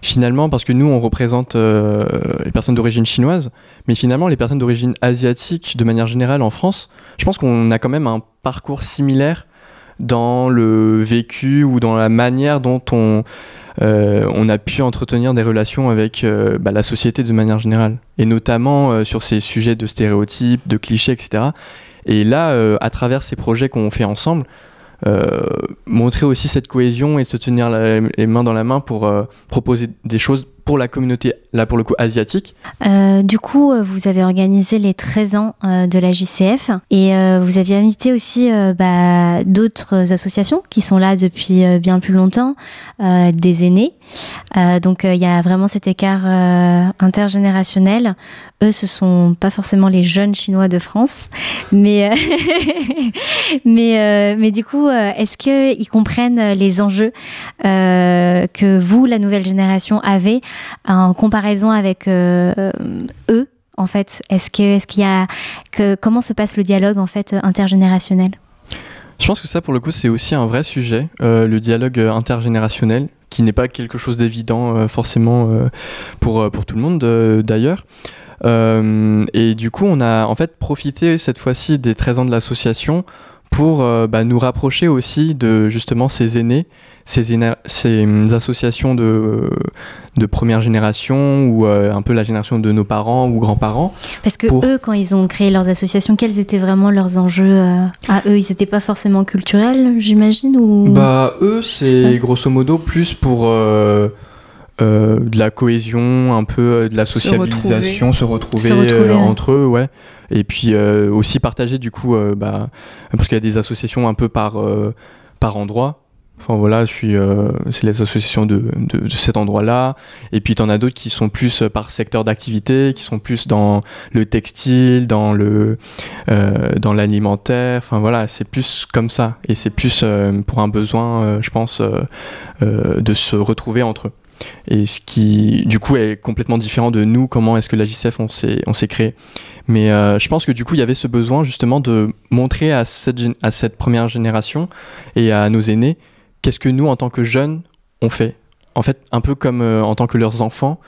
finalement, parce que nous, on représente les personnes d'origine chinoise, mais finalement, les personnes d'origine asiatique, de manière générale en France, je pense qu'on a quand même un parcours similaire dans le vécu ou dans la manière dont on a pu entretenir des relations avec la société de manière générale. Et notamment sur ces sujets de stéréotypes, de clichés, etc. Et là, à travers ces projets qu'on fait ensemble, montrer aussi cette cohésion et se tenir les mains dans la main pour proposer des choses pour la communauté, là pour le coup asiatique. Du coup, vous avez organisé les 13 ans de la JCF et vous aviez invité aussi d'autres associations qui sont là depuis bien plus longtemps, des aînés. Donc il y a vraiment cet écart intergénérationnel. Eux, ce sont pas forcément les jeunes Chinois de France, mais du coup, est-ce qu'ils comprennent les enjeux que vous, la nouvelle génération, avez en comparaison avec eux, en fait? Est-ce qu'il y a comment se passe le dialogue en fait intergénérationnel? Je pense que ça, pour le coup, c'est aussi un vrai sujet, le dialogue intergénérationnel, qui n'est pas quelque chose d'évident forcément pour tout le monde d'ailleurs. Et du coup, on a en fait profité cette fois-ci des 13 ans de l'association pour nous rapprocher aussi de justement ces aînés, ces associations de première génération ou un peu la génération de nos parents ou grands-parents. Parce que eux, quand ils ont créé leurs associations, quels étaient vraiment leurs enjeux à eux? Ils n'étaient pas forcément culturels, j'imagine, ou... Eux, c'est grosso modo plus pour de la cohésion, un peu de la sociabilisation, se retrouver entre eux, ouais. Et puis aussi partager du coup, parce qu'il y a des associations un peu par endroit. Enfin voilà, c'est les associations de cet endroit-là. Et puis t'en as d'autres qui sont plus par secteur d'activité, qui sont plus dans le textile, dans l'alimentaire. Enfin voilà, c'est plus comme ça. Et c'est plus pour un besoin, je pense, de se retrouver entre eux. Et ce qui, du coup, est complètement différent de nous, comment est-ce que la JCF on s'est créé. Mais je pense que du coup, il y avait ce besoin justement de montrer à cette première génération et à nos aînés qu'est-ce que nous, en tant que jeunes, on fait. En fait, un peu comme en tant que leurs enfants,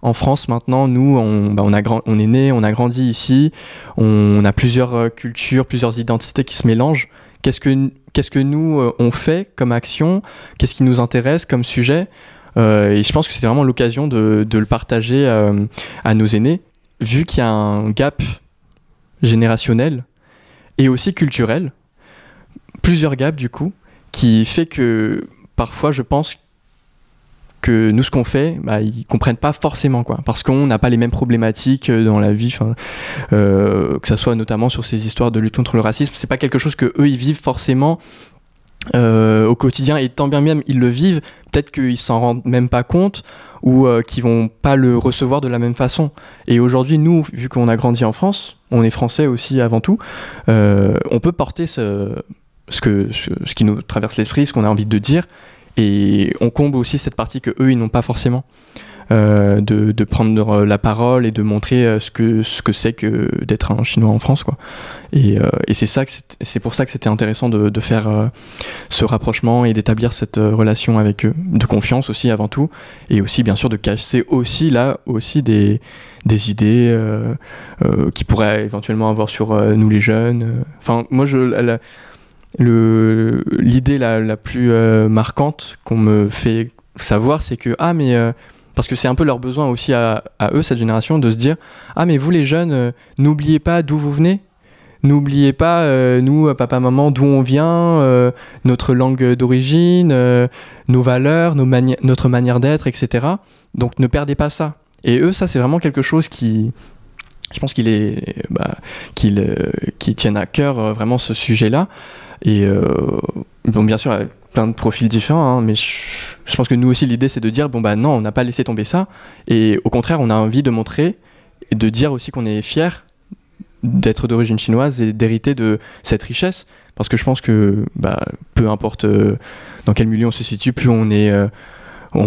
en France maintenant. Nous, on est né, on a grandi ici, on a plusieurs cultures, plusieurs identités qui se mélangent. Qu'est-ce que nous, on fait comme action? Qu'est-ce qui nous intéresse comme sujet? Et je pense que c'est vraiment l'occasion de le partager à nos aînés, vu qu'il y a un gap générationnel et aussi culturel, plusieurs gaps du coup, qui fait que parfois je pense que nous, ce qu'on fait, ils comprennent pas forcément, quoi, parce qu'on n'a pas les mêmes problématiques dans la vie, que ça soit notamment sur ces histoires de lutte contre le racisme. C'est pas quelque chose que eux ils vivent forcément au quotidien, et tant bien même ils le vivent, peut-être qu'ils s'en rendent même pas compte, ou qu'ils vont pas le recevoir de la même façon. Et aujourd'hui, nous, vu qu'on a grandi en France, on est français aussi avant tout, on peut porter ce qui nous traverse l'esprit, ce qu'on a envie de dire, et on comble aussi cette partie que eux ils n'ont pas forcément, de prendre la parole et de montrer ce que c'est que d'être un Chinois en France, quoi. Et c'est pour ça que c'était intéressant de faire ce rapprochement et d'établir cette relation avec eux, de confiance aussi avant tout, et aussi bien sûr de casser aussi des idées qui pourraient éventuellement avoir sur nous les jeunes. Enfin, moi l'idée la plus marquante qu'on me fait savoir, c'est que parce que c'est un peu leur besoin aussi à eux, cette génération, de se dire mais vous les jeunes, n'oubliez pas d'où vous venez, n'oubliez pas nous, papa, maman, d'où on vient, notre langue d'origine, nos valeurs, notre manière d'être, etc. Donc ne perdez pas ça. Et eux, ça c'est vraiment quelque chose qui, je pense qu'ils tiennent à cœur vraiment ce sujet-là. Et bon, bien sûr, avec plein de profils différents, mais je pense que nous aussi, l'idée, c'est de dire, non, on n'a pas laissé tomber ça. Et au contraire, on a envie de montrer et de dire aussi qu'on est fiers d'être d'origine chinoise et d'hériter de cette richesse. Parce que je pense que, peu importe dans quel milieu on se situe, plus on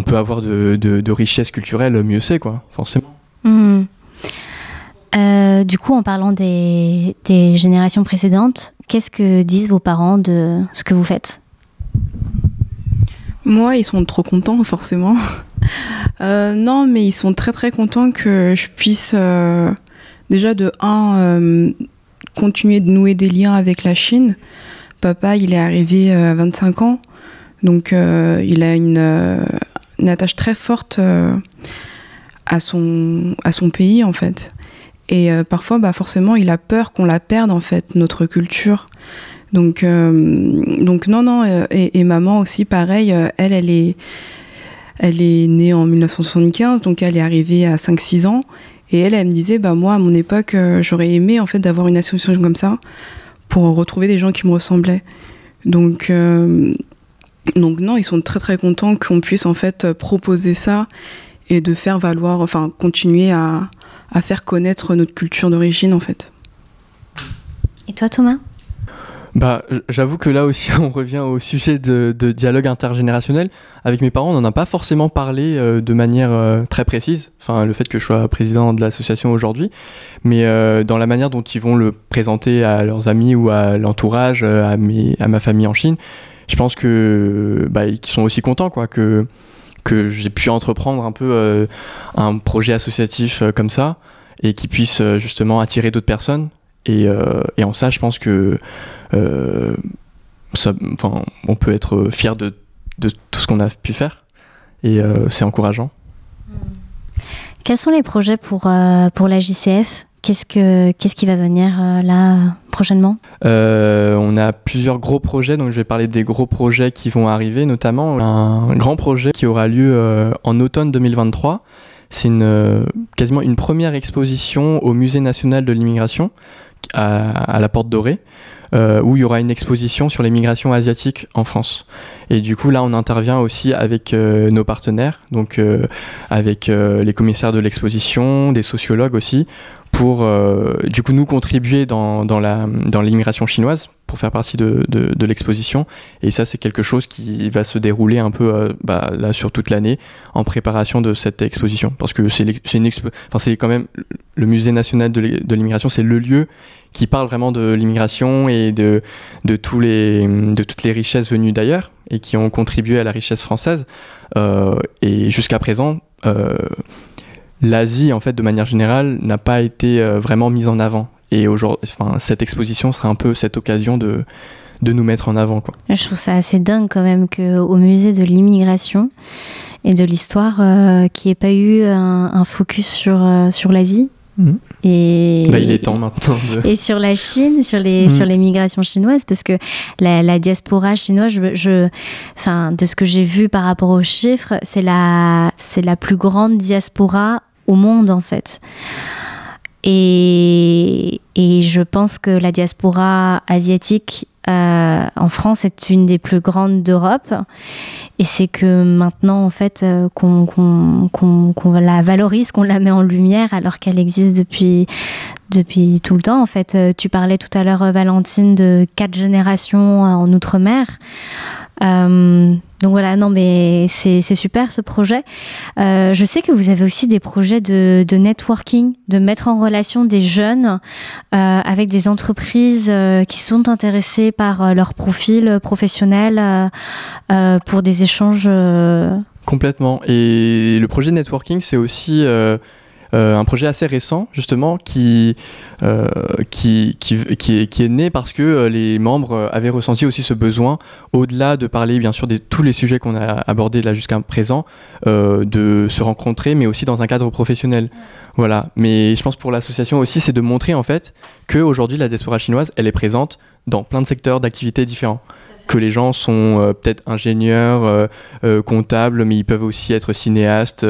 peut avoir de richesse culturelle, mieux c'est, quoi, forcément. Mmh. Du coup, en parlant des générations précédentes, qu'est-ce que disent vos parents de ce que vous faites? Moi, ils sont trop contents, forcément. Non, mais ils sont très très contents que je puisse déjà continuer de nouer des liens avec la Chine. Papa, il est arrivé à 25 ans, donc il a une attache très forte à son pays, en fait. Et parfois, forcément, il a peur qu'on la perde, en fait, notre culture. Donc non. Et maman aussi, pareil, elle est née en 1975, donc elle est arrivée à 5-6 ans. Et elle me disait, moi, à mon époque, j'aurais aimé, en fait, d'avoir une association comme ça pour retrouver des gens qui me ressemblaient. Donc non, ils sont très, très contents qu'on puisse, en fait, proposer ça et de faire valoir, enfin, continuer à faire connaître notre culture d'origine, en fait. Et toi, Thomas ? J'avoue que là aussi, on revient au sujet de dialogue intergénérationnel. Avec mes parents, on n'en a pas forcément parlé de manière très précise. Enfin, le fait que je sois président de l'association aujourd'hui. Mais dans la manière dont ils vont le présenter à leurs amis ou à l'entourage, à ma famille en Chine, je pense que ils sont aussi contents, quoi, que j'ai pu entreprendre un peu un projet associatif comme ça, et qui puisse justement attirer d'autres personnes. Et en ça, je pense que on peut être fier de tout ce qu'on a pu faire, et c'est encourageant. Quels sont les projets pour la JCF ? Qu'est-ce qui va venir là prochainement ? On a plusieurs gros projets, donc je vais parler des gros projets qui vont arriver, notamment un grand projet qui aura lieu en automne 2023. C'est quasiment une première exposition au Musée national de l'immigration à la Porte Dorée, où il y aura une exposition sur les migrations asiatiques en France. Et du coup, là, on intervient aussi avec nos partenaires, donc avec les commissaires de l'exposition, des sociologues aussi, pour du coup nous contribuer dans l'immigration chinoise, pour faire partie de l'exposition. Et ça, c'est quelque chose qui va se dérouler un peu là sur toute l'année en préparation de cette exposition, parce que c'est quand même le Musée national de l'immigration, c'est le lieu qui parle vraiment de l'immigration et de toutes les richesses venues d'ailleurs et qui ont contribué à la richesse française. Et jusqu'à présent, l'Asie, en fait, de manière générale, n'a pas été vraiment mise en avant. Et aujourd'hui, cette exposition serait un peu cette occasion de nous mettre en avant, quoi. Je trouve ça assez dingue quand même qu'au musée de l'immigration et de l'histoire, qu'il n'y ait pas eu un focus sur l'Asie. Et il est temps maintenant et sur la Chine, sur les migrations chinoises, parce que la diaspora chinoise, de ce que j'ai vu par rapport aux chiffres, c'est la plus grande diaspora au monde en fait. Et je pense que la diaspora asiatique en France est une des plus grandes d'Europe. Et c'est que maintenant, en fait, qu'on la valorise, qu'on la met en lumière, alors qu'elle existe depuis tout le temps. En fait, tu parlais tout à l'heure, Valentine, de 4 générations en Outre-mer. Donc voilà, non mais c'est super ce projet. Je sais que vous avez aussi des projets de networking, de mettre en relation des jeunes avec des entreprises qui sont intéressées par leur profil professionnel pour des échanges. Complètement. Et le projet de networking, c'est aussi un projet assez récent, justement, qui est né parce que les membres avaient ressenti aussi ce besoin, au-delà de parler bien sûr de tous les sujets qu'on a abordés là jusqu'à présent, de se rencontrer, mais aussi dans un cadre professionnel. Voilà. Mais je pense pour l'association aussi, c'est de montrer en fait qu'aujourd'hui la diaspora chinoise, elle est présente dans plein de secteurs d'activité différents. Que les gens sont peut-être ingénieurs, comptables, mais ils peuvent aussi être cinéastes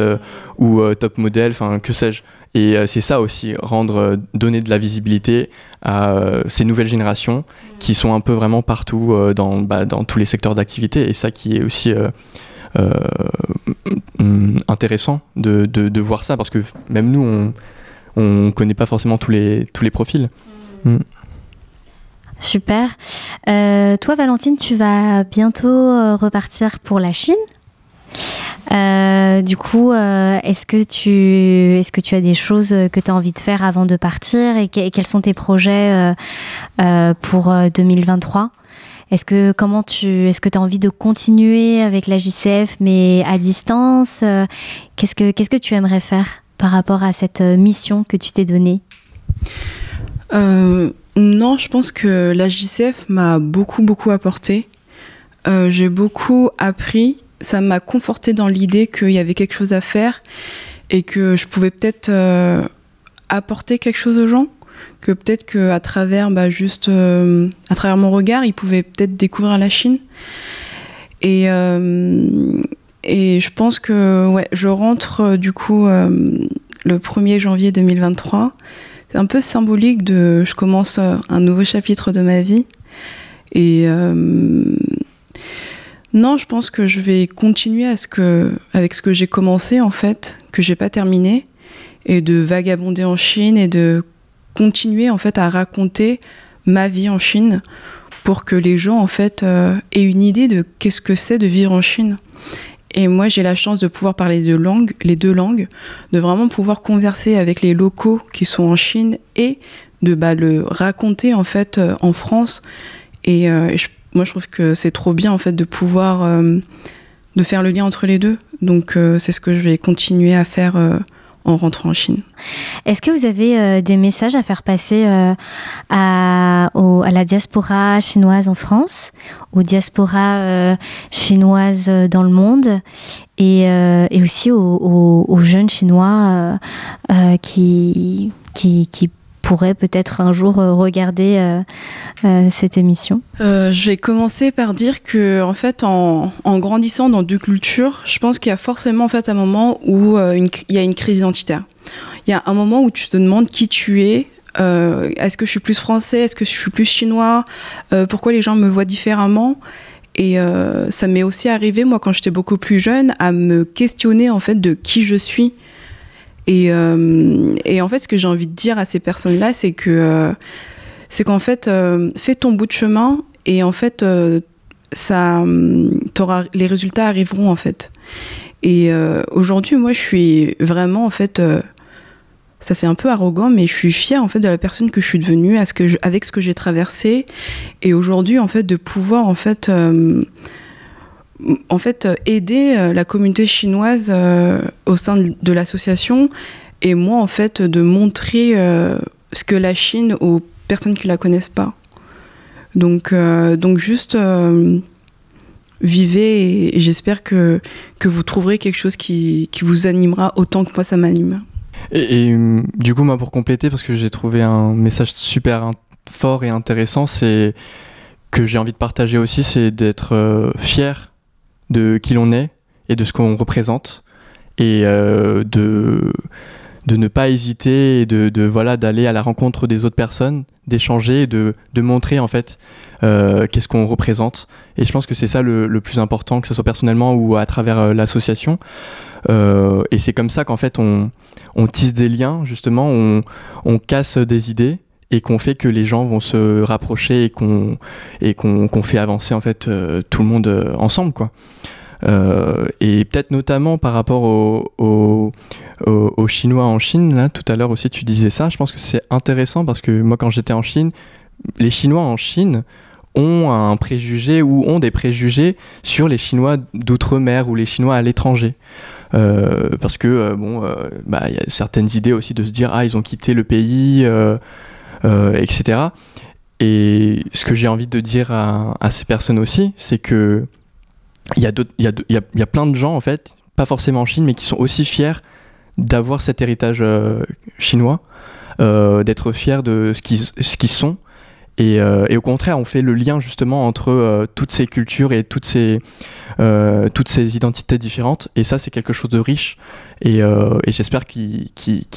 ou top modèles, enfin que sais-je. Et c'est ça aussi, donner de la visibilité à ces nouvelles générations qui sont un peu vraiment partout dans tous les secteurs d'activité. Et ça qui est aussi intéressant de voir ça, parce que même nous, on connaît pas forcément tous les profils. Super. Toi, Valentine, tu vas bientôt repartir pour la Chine. Du coup, est-ce que tu as des choses que tu as envie de faire avant de partir, et quels sont tes projets pour 2023 ? Est-ce que tu as envie de continuer avec la JCF mais à distance ? Qu'est-ce que tu aimerais faire par rapport à cette mission que tu t'es donnée ? Non, je pense que la JCF m'a beaucoup apporté. J'ai beaucoup appris. Ça m'a conforté dans l'idée qu'il y avait quelque chose à faire et que je pouvais peut-être apporter quelque chose aux gens. Que peut-être qu'à travers, à travers mon regard, ils pouvaient peut-être découvrir la Chine. Et je pense que je rentre du coup le 1er janvier 2023. C'est un peu symbolique je commence un nouveau chapitre de ma vie. Et non, je pense que je vais continuer avec ce que j'ai commencé, en fait, que j'ai pas terminé, et de vagabonder en Chine et de continuer, en fait, à raconter ma vie en Chine pour que les gens, en fait, aient une idée de qu'est-ce que c'est de vivre en Chine. Et moi, j'ai la chance de pouvoir parler les deux langues, de vraiment pouvoir converser avec les locaux qui sont en Chine et de le raconter en fait en France. Et moi, je trouve que c'est trop bien en fait de pouvoir de faire le lien entre les deux. Donc, c'est ce que je vais continuer à faire en rentrant en Chine. Est-ce que vous avez des messages à faire passer à la diaspora chinoise en France, aux diasporas chinoises dans le monde, et aussi aux jeunes Chinois qui pourraient peut-être un jour regarder cette émission? Je vais commencer par dire que en fait, en grandissant dans deux cultures, je pense qu'il y a forcément en fait un moment où il y a une crise identitaire. Il y a un moment où tu te demandes qui tu es. Est-ce que je suis plus français? Est-ce que je suis plus chinois? Pourquoi les gens me voient différemment? Et ça m'est aussi arrivé, moi, quand j'étais beaucoup plus jeune, à me questionner en fait de qui je suis. Et en fait, ce que j'ai envie de dire à ces personnes-là, c'est qu'en fait, fais ton bout de chemin et en fait, les résultats arriveront en fait. Et aujourd'hui, moi, je suis vraiment en fait, ça fait un peu arrogant, mais je suis fière en fait de la personne que je suis devenue, avec ce que j'ai traversé. Et aujourd'hui, en fait, de pouvoir en fait en fait, aider la communauté chinoise au sein de l'association, et moi, en fait, de montrer ce que la Chine aux personnes qui la connaissent pas. Donc juste vivez, et j'espère que vous trouverez quelque chose qui vous animera autant que moi ça m'anime. Et du coup, moi, pour compléter, parce que j'ai trouvé un message super fort et intéressant, c'est que j'ai envie de partager aussi, c'est d'être fier de qui l'on est et de ce qu'on représente, et de ne pas hésiter, et d'aller à la rencontre des autres personnes, d'échanger, et de montrer en fait qu'est-ce qu'on représente. Et je pense que c'est ça le plus important, que ce soit personnellement ou à travers l'association. Et c'est comme ça qu'en fait on tisse des liens, justement, on casse des idées, et qu'on fait que les gens vont se rapprocher, et qu'on fait avancer en fait tout le monde ensemble, quoi. Et peut-être notamment par rapport aux Chinois en Chine, là tout à l'heure aussi tu disais ça, je pense que c'est intéressant parce que moi quand j'étais en Chine, les Chinois en Chine ont des préjugés sur les Chinois d'outre-mer ou les Chinois à l'étranger. Parce que y a certaines idées aussi de se dire ils ont quitté le pays, etc. Et ce que j'ai envie de dire à ces personnes aussi, c'est que il y a plein de gens en fait, pas forcément en Chine, mais qui sont aussi fiers d'avoir cet héritage chinois, d'être fiers de ce qu'ils sont, et au contraire on fait le lien justement entre toutes ces cultures et toutes ces identités différentes, et ça c'est quelque chose de riche, et j'espère qu'ils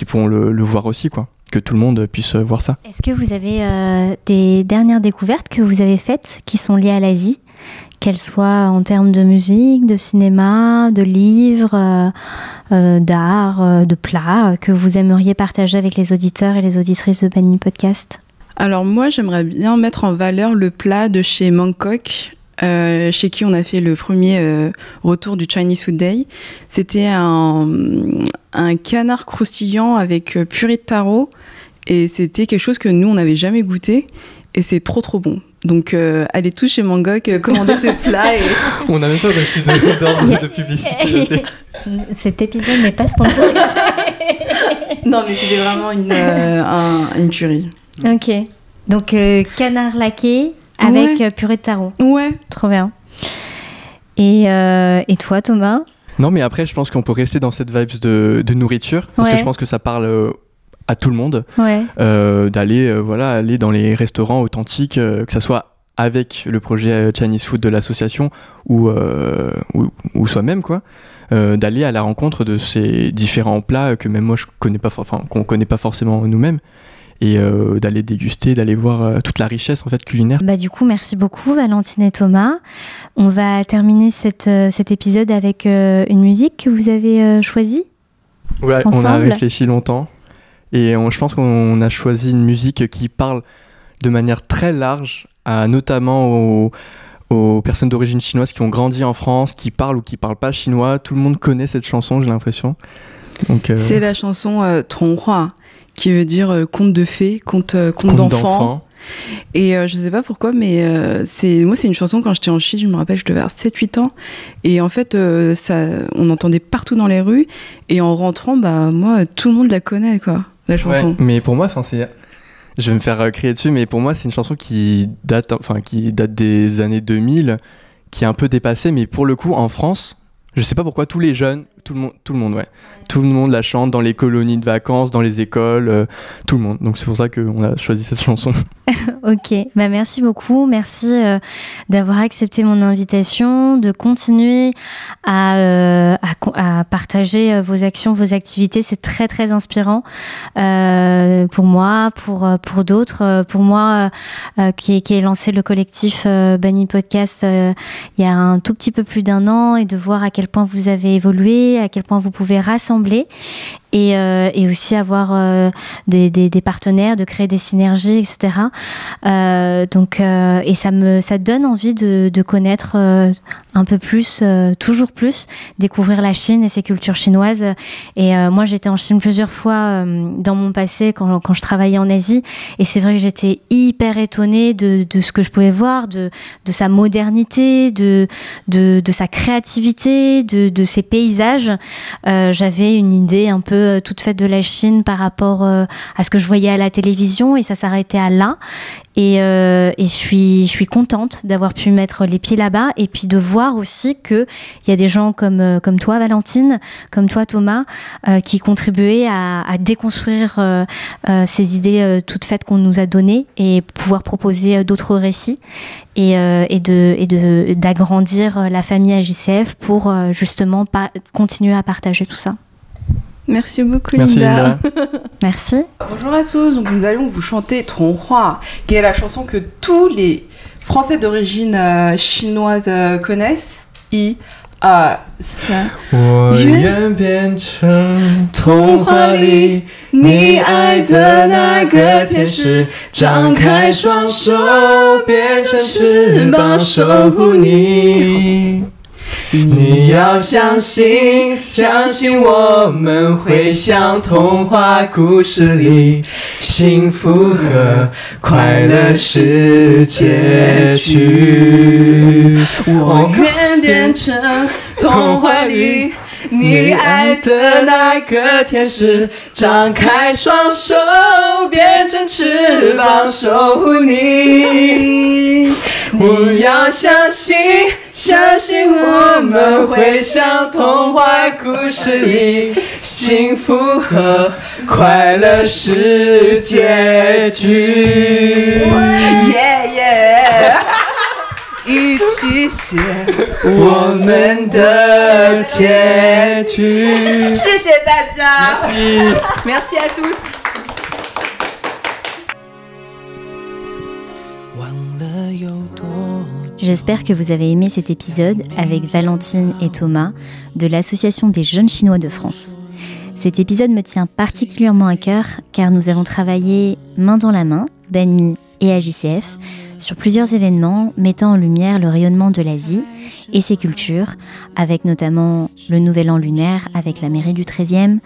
pourront le voir aussi, quoi, que tout le monde puisse voir ça. Est-ce que vous avez des dernières découvertes que vous avez faites qui sont liées à l'Asie, qu'elles soient en termes de musique, de cinéma, de livres, d'art, de plats, que vous aimeriez partager avec les auditeurs et les auditrices de Banni Podcast? Alors moi, j'aimerais bien mettre en valeur le plat de chez Mangkok, chez qui on a fait le premier retour du Chinese Food Day. C'était un canard croustillant avec purée de taro, et c'était quelque chose que nous, on n'avait jamais goûté, et c'est trop trop bon. Donc allez tous chez Mangkok, commandez ce plat. Et... On n'a même pas reçu d'ordre de publicité. Cet épisode n'est pas sponsorisé. Non, mais c'était vraiment une tuerie. Ok. Donc canard laqué avec purée de taro. Ouais. Trop bien. Et toi, Thomas? Non, mais après, je pense qu'on peut rester dans cette vibes de nourriture, parce que je pense que ça parle à tout le monde, d'aller aller dans les restaurants authentiques, que ça soit avec le projet Chinese Food de l'association ou soi-même, quoi, d'aller à la rencontre de ces différents plats que même moi je connais pas, qu'on connaît pas forcément nous-mêmes, et d'aller déguster, d'aller voir toute la richesse en fait culinaire. Du coup, merci beaucoup Valentine et Thomas. On va terminer cet épisode avec une musique que vous avez choisie. Ouais, on a réfléchi longtemps. Et je pense qu'on a choisi une musique qui parle de manière très large, notamment aux personnes d'origine chinoise qui ont grandi en France, qui parlent ou qui parlent pas chinois. Tout le monde connaît cette chanson, j'ai l'impression. Donc, c'est la chanson Tonghua, qui veut dire conte de fées, conte d'enfants. Et je sais pas pourquoi, mais c'est une chanson, quand j'étais en Chine, je me rappelle, je devais avoir 7-8 ans, et en fait on entendait partout dans les rues, et en rentrant, moi tout le monde la connaît, quoi, la chanson. Ouais, mais pour moi, je vais me faire crier dessus, mais pour moi c'est une chanson qui date des années 2000, qui est un peu dépassée, mais pour le coup en France, je sais pas pourquoi tous les jeunes, tout le monde la chante dans les colonies de vacances, dans les écoles, tout le monde. Donc c'est pour ça qu'on a choisi cette chanson. Ok, merci beaucoup. Merci d'avoir accepté mon invitation, de continuer à partager vos actions, vos activités. C'est très très inspirant pour moi, pour d'autres. Pour moi, qui ai lancé le collectif Banni Podcast il y a un tout petit peu plus d'1 an, et de voir à quel point vous avez évolué, à quel point vous pouvez rassembler, et aussi avoir des partenaires, de créer des synergies, etc. Et ça donne envie de connaître un peu plus, toujours plus, découvrir la Chine et ses cultures chinoises. Et moi, j'étais en Chine plusieurs fois dans mon passé quand je travaillais en Asie. Et c'est vrai que j'étais hyper étonnée de ce que je pouvais voir, de sa modernité, de sa créativité, de ses paysages. J'avais une idée un peu toute faite de la Chine par rapport à ce que je voyais à la télévision, et ça s'arrêtait à là. Et je suis contente d'avoir pu mettre les pieds là-bas, et puis de voir aussi qu'il y a des gens comme toi, Valentine, comme toi, Thomas, qui contribuaient à déconstruire ces idées toutes faites qu'on nous a données, et pouvoir proposer d'autres récits, et d'agrandir la famille AJCF pour justement continuer à partager tout ça. Merci beaucoup, Merci, Linda. Merci. Bonjour à tous, donc nous allons vous chanter Tonghua, qui est la chanson que tous les Français d'origine chinoise connaissent. 1、2、3。我愿变成童话里你爱的那个天使，张开双手，变成翅膀守护你。你要相信，相信我们会像童话故事里，幸福和快乐是结局。我愿变成童话里你爱的那个天使，张开双手，变成翅膀守护你。你要相信，相信我们会像童话故事里，幸福和快乐是结局。耶耶！一起写我们的结局。谢谢大家 Merci à tous。J'espère que vous avez aimé cet épisode avec Valentine et Thomas de l'Association des jeunes chinois de France. Cet épisode me tient particulièrement à cœur car nous avons travaillé main dans la main, Banmi et AJCF, sur plusieurs événements mettant en lumière le rayonnement de l'Asie et ses cultures, avec notamment le Nouvel An lunaire avec la mairie du 13e,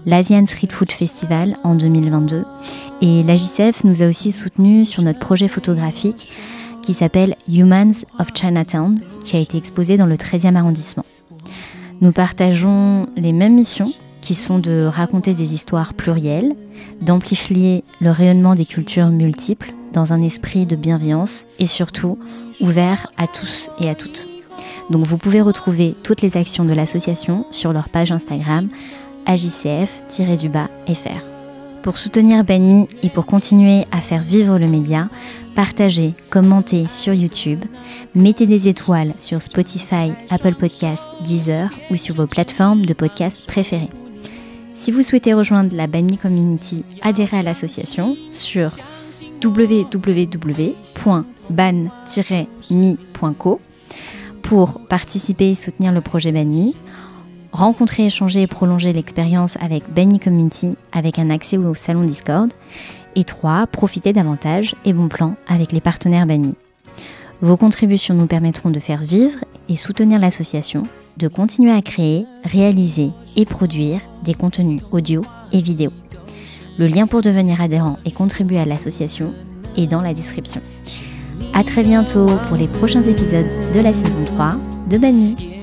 l'Asian Street Food Festival en 2022, et l'AJCF nous a aussi soutenus sur notre projet photographique qui s'appelle Humans of Chinatown, qui a été exposé dans le 13e arrondissement. Nous partageons les mêmes missions, qui sont de raconter des histoires plurielles, d'amplifier le rayonnement des cultures multiples dans un esprit de bienveillance et surtout ouvert à tous et à toutes. Donc vous pouvez retrouver toutes les actions de l'association sur leur page Instagram ajcf-fr. Pour soutenir Banmi et pour continuer à faire vivre le média, partagez, commentez sur YouTube, mettez des étoiles sur Spotify, Apple Podcasts, Deezer ou sur vos plateformes de podcasts préférées. Si vous souhaitez rejoindre la Banmi Community, adhérez à l'association sur www.ban-mi.co pour participer et soutenir le projet Banmi, rencontrer, échanger et prolonger l'expérience avec Banmi Community avec un accès au salon Discord. Et 3, profiter davantage et bons plans avec les partenaires Banmi. Vos contributions nous permettront de faire vivre et soutenir l'association, de continuer à créer, réaliser et produire des contenus audio et vidéo. Le lien pour devenir adhérent et contribuer à l'association est dans la description. À très bientôt pour les prochains épisodes de la saison 3 de Banmi.